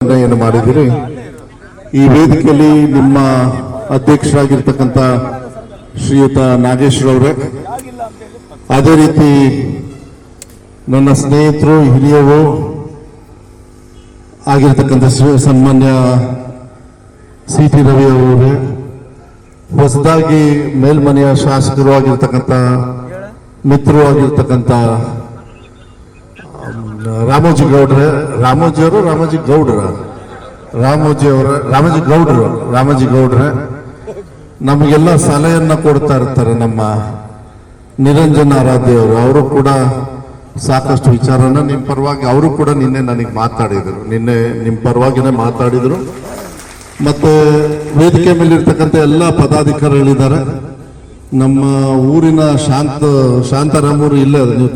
ನಿರ್ಣಯವನ್ನು ಮಾಡಿದಿರಿ. ಈ ವೇದಿಕೆಯಲ್ಲಿ ನಿಮ್ಮ ಅಧ್ಯಕ್ಷರಾಗಿರ್ತಕ್ಕಂಥ ಶ್ರೀಯುತ ನಾಗೇಶ್ವರವರೇ, ಅದೇ ರೀತಿ ನನ್ನ ಸ್ನೇಹಿತರು ಹಿರಿಯರು ಆಗಿರ್ತಕ್ಕಂಥ ಸನ್ಮಾನ್ಯ ಸಿ ಟಿ ರವಿ ಅವರೇ, ಹೊಸದಾಗಿ ಮೇಲ್ಮನೆಯ ಶಾಸಕರು ಆಗಿರ್ತಕ್ಕಂಥ ಮಿತ್ರರು ಆಗಿರ್ತಕ್ಕಂಥ ರಾಮೋಜಿ ಗೌಡ್ರೆ ನಮಗೆಲ್ಲ ಸಲಹೆಯನ್ನ ಕೊಡ್ತಾ ಇರ್ತಾರೆ. ನಮ್ಮ ನಿರಂಜನ ಆರಾಧ್ಯ ಅವರು ಕೂಡ ಸಾಕಷ್ಟು ವಿಚಾರನ ನಿಮ್ಮ ಪರವಾಗಿ ಅವರು ಕೂಡ ನಿನ್ನೆ ನನಗೆ ಮಾತಾಡಿದರು. ನಿನ್ನೆ ನಿಮ್ಮ ಪರವಾಗಿನೇ ಮಾತಾಡಿದರು. ಮತ್ತೆ ವೇದಿಕೆ ಮೇಲಿರ್ತಕ್ಕಂಥ ಎಲ್ಲ ಪದಾಧಿಕಾರಿಗಳಿದ್ದಾರೆ. ನಮ್ಮ ಊರಿನ ಶಾಂತಾರಾಮೂರು ಇಲ್ಲೇ ಅದು, ನೀವು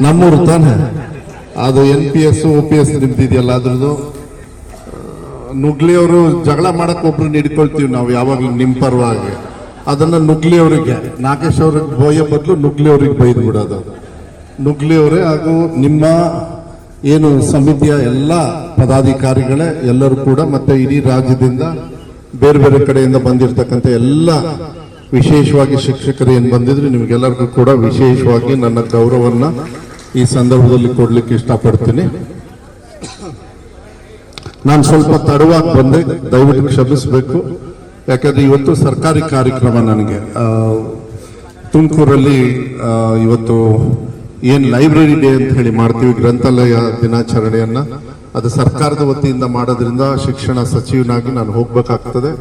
ನಮ್ಮೂರು ತಾನೆ, ಅದು NPS OPS ನಿಮ್ದಿದೆಯಲ್ಲ ಅದ್ರದ್ದು. ನುಗ್ಲಿಯವರು ಜಗಳ ಮಾಡಕ್ ಒಬ್ರು ಹಿಡ್ಕೊಳ್ತೀವಿ ನಾವು ಯಾವಾಗಲೂ ನಿಮ್ಮ ಪರವಾಗಿ. ಅದನ್ನ ನುಗ್ಲಿಯವರಿಗೆ, ನಾಗೇಶ್ ಅವ್ರಿಗೆ ಬೈಯೋ ಬದಲು ನುಗ್ಲಿಯವ್ರಿಗೆ ಬೈದು ಬಿಡೋದು. ನುಗ್ಲಿಯವರೇ ಹಾಗೂ ನಿಮ್ಮ ಏನು ಸಮಿತಿಯ ಎಲ್ಲ ಪದಾಧಿಕಾರಿಗಳೇ ಎಲ್ಲರೂ ಕೂಡ, ಮತ್ತೆ ಇಡೀ ರಾಜ್ಯದಿಂದ ಬೇರೆ ಬೇರೆ ಕಡೆಯಿಂದ ಬಂದಿರತಕ್ಕಂಥ ಎಲ್ಲ, ವಿಶೇಷವಾಗಿ ಶಿಕ್ಷಕರು ಏನು ಬಂದಿದ್ರು ನಿಮ್ಗೆಲ್ಲರಿಗೂ ಕೂಡ ವಿಶೇಷವಾಗಿ ನನ್ನ ಗೌರವನ್ನ ಈ ಸಂದರ್ಭದಲ್ಲಿ ಕೊಡ್ಲಿಕ್ಕೆ ಇಷ್ಟಪಡ್ತೀನಿ. ನಾನು ಸ್ವಲ್ಪ ತಡವಾಗಿ ಬಂದೆ, ದಯವಿಟ್ಟು ಕ್ಷಮಿಸಬೇಕು. ಯಾಕಂದ್ರೆ ಇವತ್ತು ಸರ್ಕಾರಿ ಕಾರ್ಯಕ್ರಮ ನನಗೆ ತುಮಕೂರಲ್ಲಿ ಇವತ್ತು ಏನ್ ಲೈಬ್ರರಿ ಡೇ ಅಂತ ಹೇಳಿ ಮಾಡ್ತೀವಿ, ಗ್ರಂಥಾಲಯ ದಿನಾಚರಣೆಯನ್ನ, ಅದು ಸರ್ಕಾರದ ವತಿಯಿಂದ ಮಾಡೋದ್ರಿಂದ ಶಿಕ್ಷಣ ಸಚಿವನಾಗಿ ನಾನು ಹೋಗ್ಬೇಕಾಗ್ತದೆ.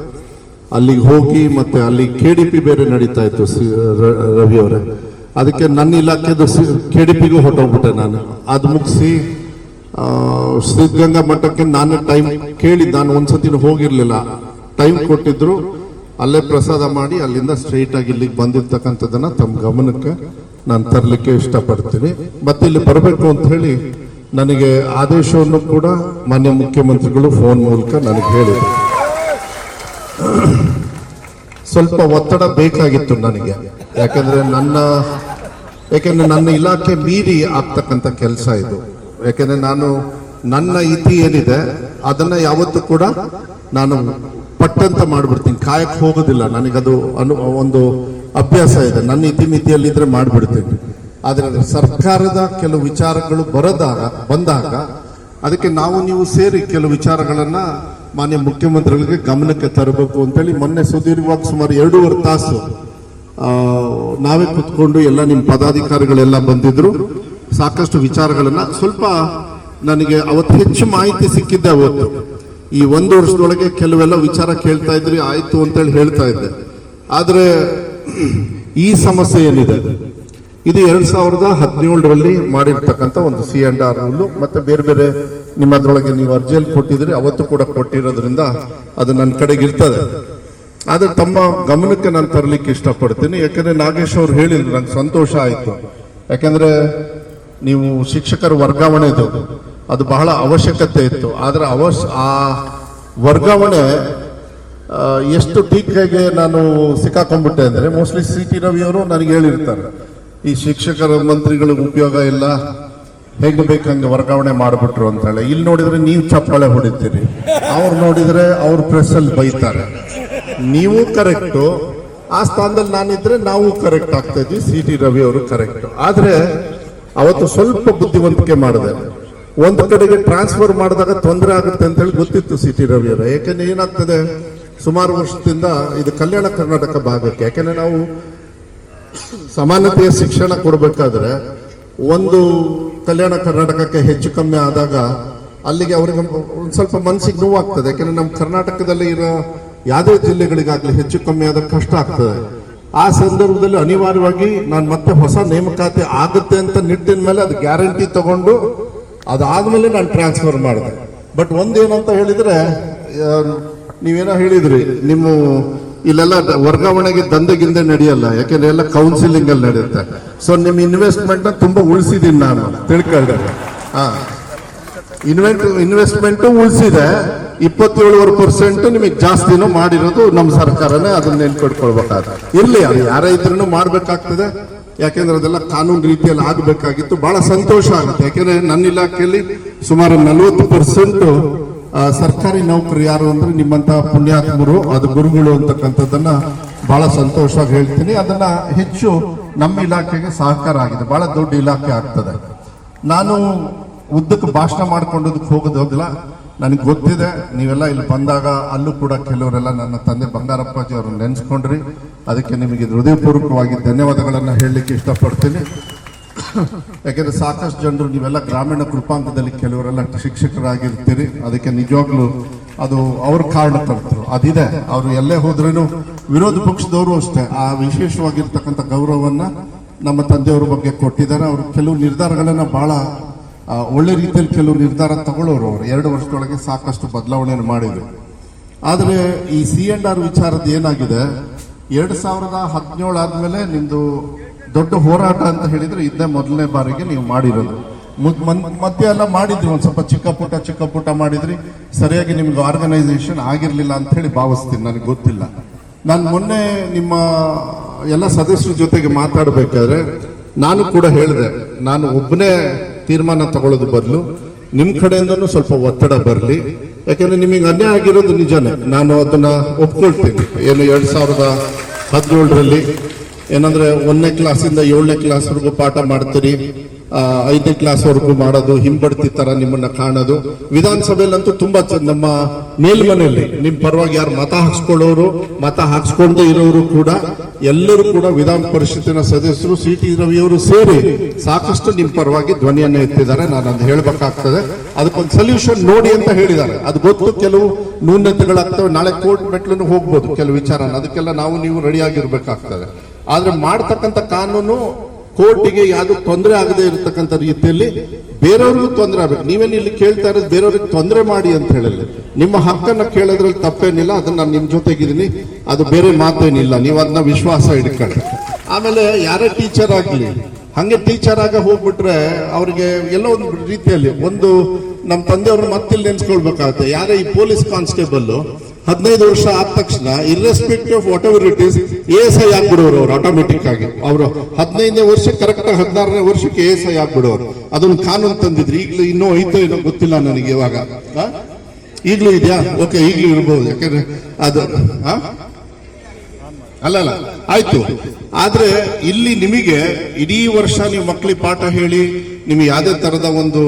ಅಲ್ಲಿಗೆ ಹೋಗಿ ಮತ್ತೆ ಅಲ್ಲಿ KDP ಬೇರೆ ನಡೀತಾ ಇತ್ತು ರವಿ ಅವರೇ, ಅದಕ್ಕೆ ನನ್ನ ಇಲಾಖೆದು KDPಗೂ ಹೊಟ್ಟೋಗ್ಬಿಟ್ಟೆ ನಾನು. ಅದು ಮುಗಿಸಿ ಸಿದ್ಧಗಂಗಾ ಮಠಕ್ಕೆ ನಾನು ಟೈಮ್ ಕೇಳಿದ್ದು, ನಾನು ಒಂದ್ಸತಿನೂ ಹೋಗಿರ್ಲಿಲ್ಲ, ಟೈಮ್ ಕೊಟ್ಟಿದ್ರು. ಅಲ್ಲೇ ಪ್ರಸಾದ ಮಾಡಿ ಅಲ್ಲಿಂದ ಸ್ಟ್ರೈಟ್ ಆಗಿ ಇಲ್ಲಿಗೆ ಬಂದಿರ್ತಕ್ಕಂಥದ್ದನ್ನ ತಮ್ಮ ಗಮನಕ್ಕೆ ನಾನು ತರಲಿಕ್ಕೆ ಇಷ್ಟಪಡ್ತೀನಿ. ಮತ್ತೆ ಇಲ್ಲಿ ಬರಬೇಕು ಅಂತ ಹೇಳಿ ನನಗೆ ಆದೇಶವನ್ನು ಕೂಡ ಮಾನ್ಯ ಮುಖ್ಯಮಂತ್ರಿಗಳು ಫೋನ್ ಮೂಲಕ ನನಗೆ ಹೇಳಿದರು. ಸ್ವಲ್ಪ ಒತ್ತಡ ಬೇಕಾಗಿತ್ತು ನನಗೆ, ಯಾಕಂದ್ರೆ ನನ್ನ ಇಲಾಖೆ ಮೀರಿ ಆಗ್ತಕ್ಕಂಥ ಕೆಲಸ ಇದು. ಯಾಕಂದ್ರೆ ನನ್ನ ಇತಿ ಏನಿದೆ ಅದನ್ನ ಯಾವತ್ತೂ ಕೂಡ ನಾನು ಪಟ್ಟಂತ ಮಾಡ್ಬಿಡ್ತೀನಿ, ಕಾಯಕ್ಕೆ ಹೋಗೋದಿಲ್ಲ. ನನಗದು ಒಂದು ಅಭ್ಯಾಸ ಇದೆ, ನನ್ನ ಇತಿಮಿತಿಯಲ್ಲಿದ್ರೆ ಮಾಡ್ಬಿಡ್ತೀನಿ. ಆದ್ರೆ ಸರ್ಕಾರದ ಕೆಲವು ವಿಚಾರಗಳು ಬಂದಾಗ ಅದಕ್ಕೆ ನೀವು ಸೇರಿ ಕೆಲವು ವಿಚಾರಗಳನ್ನ ಮಾನ್ಯ ಮುಖ್ಯಮಂತ್ರಿಗಳಿಗೆ ಗಮನಕ್ಕೆ ತರಬೇಕು ಅಂತೇಳಿ ಮೊನ್ನೆ ಸುದೀರ್ಘವಾಗಿ ಸುಮಾರು 2.5 ತಾಸು ನಾವೇ ಕುತ್ಕೊಂಡು ಎಲ್ಲ ನಿಮ್ಮ ಪದಾಧಿಕಾರಿಗಳೆಲ್ಲ ಬಂದಿದ್ರು. ಸಾಕಷ್ಟು ವಿಚಾರಗಳನ್ನ ಸ್ವಲ್ಪ ನನಗೆ ಅವತ್ತು ಹೆಚ್ಚು ಮಾಹಿತಿ ಸಿಕ್ಕಿದ್ದೆ. ಅವತ್ತು ಈ 1 ವರ್ಷದೊಳಗೆ ಕೆಲವೆಲ್ಲ ವಿಚಾರ ಕೇಳ್ತಾ ಇದ್ರಿ, ಆಯ್ತು ಅಂತೇಳಿ ಹೇಳ್ತಾ ಇದ್ದೆ. ಆದ್ರೆ ಈ ಸಮಸ್ಯೆ ಏನಿದೆ ಇದು 2017ರಲ್ಲಿ ಮಾಡಿರ್ತಕ್ಕಂಥ ಒಂದು C&R ರೂಲ್, ಮತ್ತೆ ಬೇರೆ ಬೇರೆ ನಿಮ್ಮದ್ರೊಳಗೆ ನೀವು ಅರ್ಜಿಯಲ್ಲಿ ಕೊಟ್ಟಿದ್ರಿ, ಅವತ್ತು ಕೂಡ ಕೊಟ್ಟಿರೋದ್ರಿಂದ ಅದು ನನ್ನ ಕಡೆಗೆ ಇರ್ತದೆ. ಆದ್ರೆ ತಮ್ಮ ಗಮನಕ್ಕೆ ನಾನು ತರಲಿಕ್ಕೆ ಇಷ್ಟಪಡ್ತೀನಿ. ಯಾಕಂದ್ರೆ ನಾಗೇಶ್ ಅವ್ರು ಹೇಳಿದ್ರು, ನಂಗೆ ಸಂತೋಷ ಆಯ್ತು. ಯಾಕಂದ್ರೆ ನೀವು ಶಿಕ್ಷಕರ ವರ್ಗಾವಣೆದು ಅದು ಬಹಳ ಅವಶ್ಯಕತೆ ಇತ್ತು. ಆದ್ರೆ ಆ ವರ್ಗಾವಣೆ ಎಷ್ಟು ಟೀಕೆಗೆ ನಾನು ಸಿಕ್ಕಾಕೊಂಡ್ಬಿಟ್ಟೆ ಅಂದ್ರೆ, ಮೋಸ್ಟ್ಲಿ CT ರವಿ ಅವರು ನನಗೆ ಹೇಳಿರ್ತಾರೆ, ಈ ಶಿಕ್ಷಕರ ಮಂತ್ರಿಗಳಿಗೆ ಉಪಯೋಗ ಇಲ್ಲ, ಹೆಂಗ್ ಬೇಕಂಗೆ ವರ್ಗಾವಣೆ ಮಾಡ್ಬಿಟ್ರು ಅಂತ ಹೇಳಿ. ಇಲ್ಲಿ ನೋಡಿದ್ರೆ ನೀವು ಚಪ್ಪಾಳೆ ಹೊಡಿತೀರಿ, ಅವ್ರು ನೋಡಿದ್ರೆ ಅವ್ರ ಪ್ರೆಸ್ ಅಲ್ಲಿ ಬೈತಾರೆ. ನೀವು ಕರೆಕ್ಟು, ಆ ಸ್ಥಾನದಲ್ಲಿ ನಾನಿದ್ರೆ ನಾವು ಕರೆಕ್ಟ್ ಆಗ್ತಾ ಇದ್ವಿ, CT ರವಿ ಅವರು ಕರೆಕ್ಟ್. ಆದ್ರೆ ಅವತ್ತು ಸ್ವಲ್ಪ ಬುದ್ಧಿವಂತಿಕೆ ಮಾಡಿದೆ. ಒಂದು ಕಡೆಗೆ ಟ್ರಾನ್ಸ್ಫರ್ ಮಾಡಿದಾಗ ತೊಂದರೆ ಆಗುತ್ತೆ ಅಂತ ಹೇಳಿ ಗೊತ್ತಿತ್ತು CT ರವಿ ಅವರ. ಯಾಕಂದ್ರೆ ಏನಾಗ್ತದೆ, ಸುಮಾರು ವರ್ಷದಿಂದ ಇದು ಕಲ್ಯಾಣ ಕರ್ನಾಟಕ ಭಾಗಕ್ಕೆ, ಯಾಕಂದ್ರೆ ನಾವು ಸಮಾನತೆಯ ಶಿಕ್ಷಣ ಕೊಡಬೇಕಾದ್ರೆ ಒಂದು ಕಲ್ಯಾಣ ಕರ್ನಾಟಕಕ್ಕೆ ಹೆಚ್ಚು ಕಮ್ಮಿ ಆದಾಗ ಅಲ್ಲಿಗೆ ಅವ್ರಿಗೆ ಒಂದು ಸ್ವಲ್ಪ ಮನಸ್ಸಿಗೆ ನೋವಾಗ್ತದೆ. ಯಾಕಂದ್ರೆ ನಮ್ಮ ಕರ್ನಾಟಕದಲ್ಲಿ ಇರೋ ಯಾವುದೇ ಜಿಲ್ಲೆಗಳಿಗಾಗ್ಲಿ ಹೆಚ್ಚು ಕಮ್ಮಿ ಆದಾಗ ಕಷ್ಟ ಆಗ್ತದೆ. ಆ ಸಂದರ್ಭದಲ್ಲಿ ಅನಿವಾರ್ಯವಾಗಿ ನಾನು ಮತ್ತೆ ಹೊಸ ನೇಮಕಾತಿ ಆಗುತ್ತೆ ಅಂತ ನಿಟ್ಟಿನ ಮೇಲೆ ಅದು ಗ್ಯಾರಂಟಿ ತಗೊಂಡು ಅದಾದ್ಮೇಲೆ ನಾನು ಟ್ರಾನ್ಸ್ಫರ್ ಮಾಡಿದೆ. ಬಟ್ ಒಂದೇನಂತ ಹೇಳಿದ್ರೆ, ನೀವೇನೋ ಹೇಳಿದ್ರಿ, ನಿಮ್ಮ ಇಲ್ಲೆಲ್ಲ ವರ್ಗಾವಣೆಗೆ ದಂಧೆಗಿಂದೆ ನಡೆಯಲ್ಲ, ಯಾಕೆಂದ್ರೆ ಎಲ್ಲ ಕೌನ್ಸಿಲಿಂಗ್ ಅಲ್ಲಿ ನಡೆಯುತ್ತೆ. ಸೊ ನಿಮ್ಮ ಇನ್ವೆಸ್ಟ್ಮೆಂಟ್ ನ ತುಂಬಾ ಉಳಿಸಿದೀನಿ ನಾನು, ತಿಳ್ಕೊಂಡೆ. ಇನ್ವೆಸ್ಟ್ಮೆಂಟ್ ಉಳಿಸಿದೆ, 27% ನಿಮಗೆ ಜಾಸ್ತಿನೂ ಮಾಡಿರೋದು ನಮ್ಮ ಸರ್ಕಾರನೇ, ಅದನ್ನ ನೆನ್ಕೊಡ್ಕೊಳ್ಬೇಕಾದ್ರೆ. ಇರ್ಲಿ, ಅದು ಯಾರೇ ಇದ್ರೂ ಮಾಡ್ಬೇಕಾಗ್ತದೆ. ಯಾಕೆಂದ್ರೆ ಅದೆಲ್ಲ ಕಾನೂನು ರೀತಿಯಲ್ಲಿ ಆಗಬೇಕಾಗಿತ್ತು. ಬಹಳ ಸಂತೋಷ ಆಗುತ್ತೆ. ಯಾಕೆಂದ್ರೆ ನನ್ನ ಇಲಾಖೆಯಲ್ಲಿ ಸುಮಾರು 40% ಸರ್ಕಾರಿ ನೌಕರು ಯಾರು ಅಂದ್ರೆ ನಿಮ್ಮಂತಹ ಪುಣ್ಯಾತ್ಮರು, ಅದು ಗುರುಗಳು ಅಂತಕ್ಕಂಥದ್ದನ್ನ ಬಹಳ ಸಂತೋಷವಾಗಿ ಹೇಳ್ತೀನಿ. ಅದನ್ನ ಹೆಚ್ಚು ನಮ್ಮ ಇಲಾಖೆಗೆ ಸಹಕಾರ ಆಗಿದೆ, ಬಹಳ ದೊಡ್ಡ ಇಲಾಖೆ ಆಗ್ತದೆ. ನಾನು ಉದ್ದಕ್ಕೆ ಭಾಷಣ ಮಾಡ್ಕೊಂಡೋದಕ್ಕೆ ಹೋಗೋದಿಲ್ಲ. ನನಗೆ ಗೊತ್ತಿದೆ, ನೀವೆಲ್ಲ ಇಲ್ಲಿ ಬಂದಾಗ ಅಲ್ಲೂ ಕೂಡ ಕೆಲವರೆಲ್ಲ ನನ್ನ ತಂದೆ ಬಂಗಾರಪ್ಪಾಜಿ ಅವ್ರನ್ನ ನೆನೆಸ್ಕೊಂಡ್ರಿ. ಅದಕ್ಕೆ ನಿಮಗೆ ಹೃದಯಪೂರ್ವಕವಾಗಿ ಧನ್ಯವಾದಗಳನ್ನ ಹೇಳಲಿಕ್ಕೆ ಇಷ್ಟಪಡ್ತೀನಿ. ಯಾಕೆಂದ್ರೆ ಸಾಕಷ್ಟು ಜನರು ನೀವೆಲ್ಲ ಗ್ರಾಮೀಣ ಕೃಪಾಂಕದಲ್ಲಿ ಕೆಲವರೆಲ್ಲ ಶಿಕ್ಷಕರಾಗಿರ್ತೀರಿ. ಅದಕ್ಕೆ ನಿಜವಾಗ್ಲೂ ಅದು ಅವ್ರ ಕಾರಣಕರ್ತರು, ಅದಿದೆ. ಅವರು ಎಲ್ಲೇ ಹೋದ್ರೂ ವಿರೋಧ ಪಕ್ಷದವರು ಅಷ್ಟೇ ಆ ವಿಶೇಷವಾಗಿರ್ತಕ್ಕಂಥ ಗೌರವವನ್ನ ನಮ್ಮ ತಂದೆಯವ್ರ ಬಗ್ಗೆ ಕೊಟ್ಟಿದ್ದಾರೆ. ಅವರು ಕೆಲವು ನಿರ್ಧಾರಗಳನ್ನ ಬಹಳ ಒಳ್ಳೆ ರೀತಿಯಲ್ಲಿ ಕೆಲವು ನಿರ್ಧಾರ ತಗೊಳ್ಳೋರು. ಅವರು 2 ವರ್ಷದೊಳಗೆ ಸಾಕಷ್ಟು ಬದಲಾವಣೆಯನ್ನು ಮಾಡಿದ್ರು. ಆದರೆ ಈ C&R ವಿಚಾರದ ಏನಾಗಿದೆ, 2017 ಆದ್ಮೇಲೆ ನಿಮ್ದು ದೊಡ್ಡ ಹೋರಾಟ ಅಂತ ಹೇಳಿದ್ರೆ ಇದೇ ಮೊದಲನೇ ಬಾರಿಗೆ ನೀವು ಮಾಡಿರೋದು. ಮಧ್ಯ ಎಲ್ಲ ಮಾಡಿದ್ರಿ, ಒಂದ್ ಸ್ವಲ್ಪ ಚಿಕ್ಕ ಪುಟ್ಟ ಮಾಡಿದ್ರಿ, ಸರಿಯಾಗಿ ನಿಮ್ಗೆ ಆರ್ಗನೈಸೇಷನ್ ಆಗಿರ್ಲಿಲ್ಲ ಅಂತ ಹೇಳಿ ಭಾವಿಸ್ತೀನಿ. ನನಗೆ ಗೊತ್ತಿಲ್ಲ. ನಾನು ಮೊನ್ನೆ ನಿಮ್ಮ ಎಲ್ಲ ಸದಸ್ಯರ ಜೊತೆಗೆ ಮಾತಾಡಬೇಕಾದ್ರೆ ನಾನು ಕೂಡ ಹೇಳಿದೆ, ನಾನು ಒಬ್ಬನೇ ತೀರ್ಮಾನ ತಗೊಳ್ಳೋದು ಬದಲು ನಿಮ್ ಕಡೆಯಿಂದನೂ ಸ್ವಲ್ಪ ಒತ್ತಡ ಬರಲಿ. ಯಾಕೆಂದ್ರೆ ನಿಮಗೆ ಅನ್ಯಾಯ ಆಗಿರೋದು ನಿಜನೇ, ನಾನು ಅದನ್ನ ಒಪ್ಕೊಳ್ತೀನಿ. ಏನು 2017ರಲ್ಲಿ ಏನಂದ್ರೆ 1ನೇ ಕ್ಲಾಸಿಂದ 7ನೇ ಕ್ಲಾಸ್ವರೆಗೂ ಪಾಠ ಮಾಡ್ತೀರಿ, 5ನೇ ಕ್ಲಾಸ್ವರೆಗೂ ಮಾಡೋದು, ಹಿಂಬಡ್ತಿ ತರ ನಿಮ್ಮನ್ನ ಕಾಣೋದು. ವಿಧಾನಸಭೆಯಲ್ಲಂತೂ ತುಂಬಾ ನಮ್ಮ ಮೇಲ್ಮನೆಯಲ್ಲಿ ನಿಮ್ ಪರವಾಗಿ ಯಾರು ಮತ ಹಾಕ್ಸ್ಕೊಳ್ಳೋರು, ಮತ ಹಾಕ್ಸ್ಕೊಂಡೇ ಇರೋರು ಕೂಡ ಎಲ್ಲರೂ ಕೂಡ ವಿಧಾನ ಪರಿಷತ್ತಿನ ಸದಸ್ಯರು CT ರವಿಯವರು ಸೇರಿ ಸಾಕಷ್ಟು ನಿಮ್ ಪರವಾಗಿ ಧ್ವನಿಯನ್ನ ಎತ್ತಿದ್ದಾರೆ. ನಾನು ಅದು ಹೇಳ್ಬೇಕಾಗ್ತದೆ. ಅದಕ್ಕೊಂದು ಸೊಲ್ಯೂಷನ್ ನೋಡಿ ಅಂತ ಹೇಳಿದ್ದಾರೆ. ಅದು ಗೊತ್ತು, ಕೆಲವು ನ್ಯೂನತೆಗಳಾಗ್ತವೆ. ನಾಳೆ ಕೋರ್ಟ್ ಮೆಟ್ಲನ್ನು ಹೋಗ್ಬೋದು ಕೆಲವು ವಿಚಾರ, ಅದಕ್ಕೆಲ್ಲ ನಾವು ನೀವು ರೆಡಿ ಆಗಿರ್ಬೇಕಾಗ್ತದೆ. ಆದ್ರೆ ಮಾಡ್ತಕ್ಕಂಥ ಕಾನೂನು ಕೋರ್ಟಿಗೆ ಯಾವ್ದು ತೊಂದರೆ ಆಗದೆ ಇರತಕ್ಕಂಥ ರೀತಿಯಲ್ಲಿ ಬೇರೆಯವ್ರಿಗೂ ತೊಂದರೆ ಆಗ್ಬೇಕು. ನೀವೇನು ಇಲ್ಲಿ ಕೇಳ್ತಾ ಇರೋದು ಬೇರೆಯವ್ರಿಗೆ ತೊಂದರೆ ಮಾಡಿ ಅಂತ ಹೇಳಿಲ್ಲ. ನಿಮ್ಮ ಹಕ್ಕನ್ನ ಕೇಳೋದ್ರಲ್ಲಿ ತಪ್ಪೇನಿಲ್ಲ, ಅದನ್ನ ನಾನು ನಿಮ್ ಜೊತೆಗಿದ್ದೀನಿ, ಅದು ಬೇರೆ ಮಾತೇನಿಲ್ಲ. ನೀವು ಅದನ್ನ ವಿಶ್ವಾಸ ಇಟ್ಕೊಳ್ಳಿ. ಆಮೇಲೆ ಯಾರೇ ಟೀಚರ್ ಆಗ್ಲಿ, ಹಂಗೆ ಟೀಚರ್ ಆಗ ಹೋಗ್ಬಿಟ್ರೆ ಅವ್ರಿಗೆ ಎಲ್ಲೋ ಒಂದು ರೀತಿಯಲ್ಲಿ ಒಂದು ನಮ್ಮ ತಂದೆಯವ್ರನ್ನ ಮತ್ತಿಲ್ಲಿ ನೆನ್ಸ್ಕೊಳ್ಬೇಕಾಗುತ್ತೆ. ಯಾರೇ ಈ ಪೊಲೀಸ್ ಕಾನ್ಸ್ಟೇಬಲ್ 15 ವರ್ಷ ಆದ ತಕ್ಷಣ irrespective of what ever it is ASI ಆಗ್ಬಿಡೋರು. ಅವ್ರು ಆಟೋಮೆಟಿಕ್ ಆಗಿ ಅವರು 15ನೇ ವರ್ಷ ಕರೆಕ್ಟ್ 16ನೇ ವರ್ಷಕ್ಕೆ ASI ಆಗ್ಬಿಡೋರು. ಅದೊಂದು ಕಾನೂನು ತಂದಿದ್ರು. ಈಗಲೂ ಇನ್ನೂ ಐತೋ ಏನೋ ಗೊತ್ತಿಲ್ಲ ನನಗೆ. ಇವಾಗ ಈಗಲೂ ಇದೆಯಾ? ಓಕೆ, ಈಗಲೂ ಇರ್ಬೋದು. ಯಾಕಂದ್ರೆ ಅದು ಅಲ್ಲಲ್ಲ ಆಯ್ತು. ಆದ್ರೆ ಇಲ್ಲಿ ನಿಮಗೆ ಇಡೀ ವರ್ಷ ನೀವು ಮಕ್ಕಳಿಗೆ ಪಾಠ ಹೇಳಿ ನಿಮ್ಗೆ ಯಾವುದೇ ತರದ ಒಂದು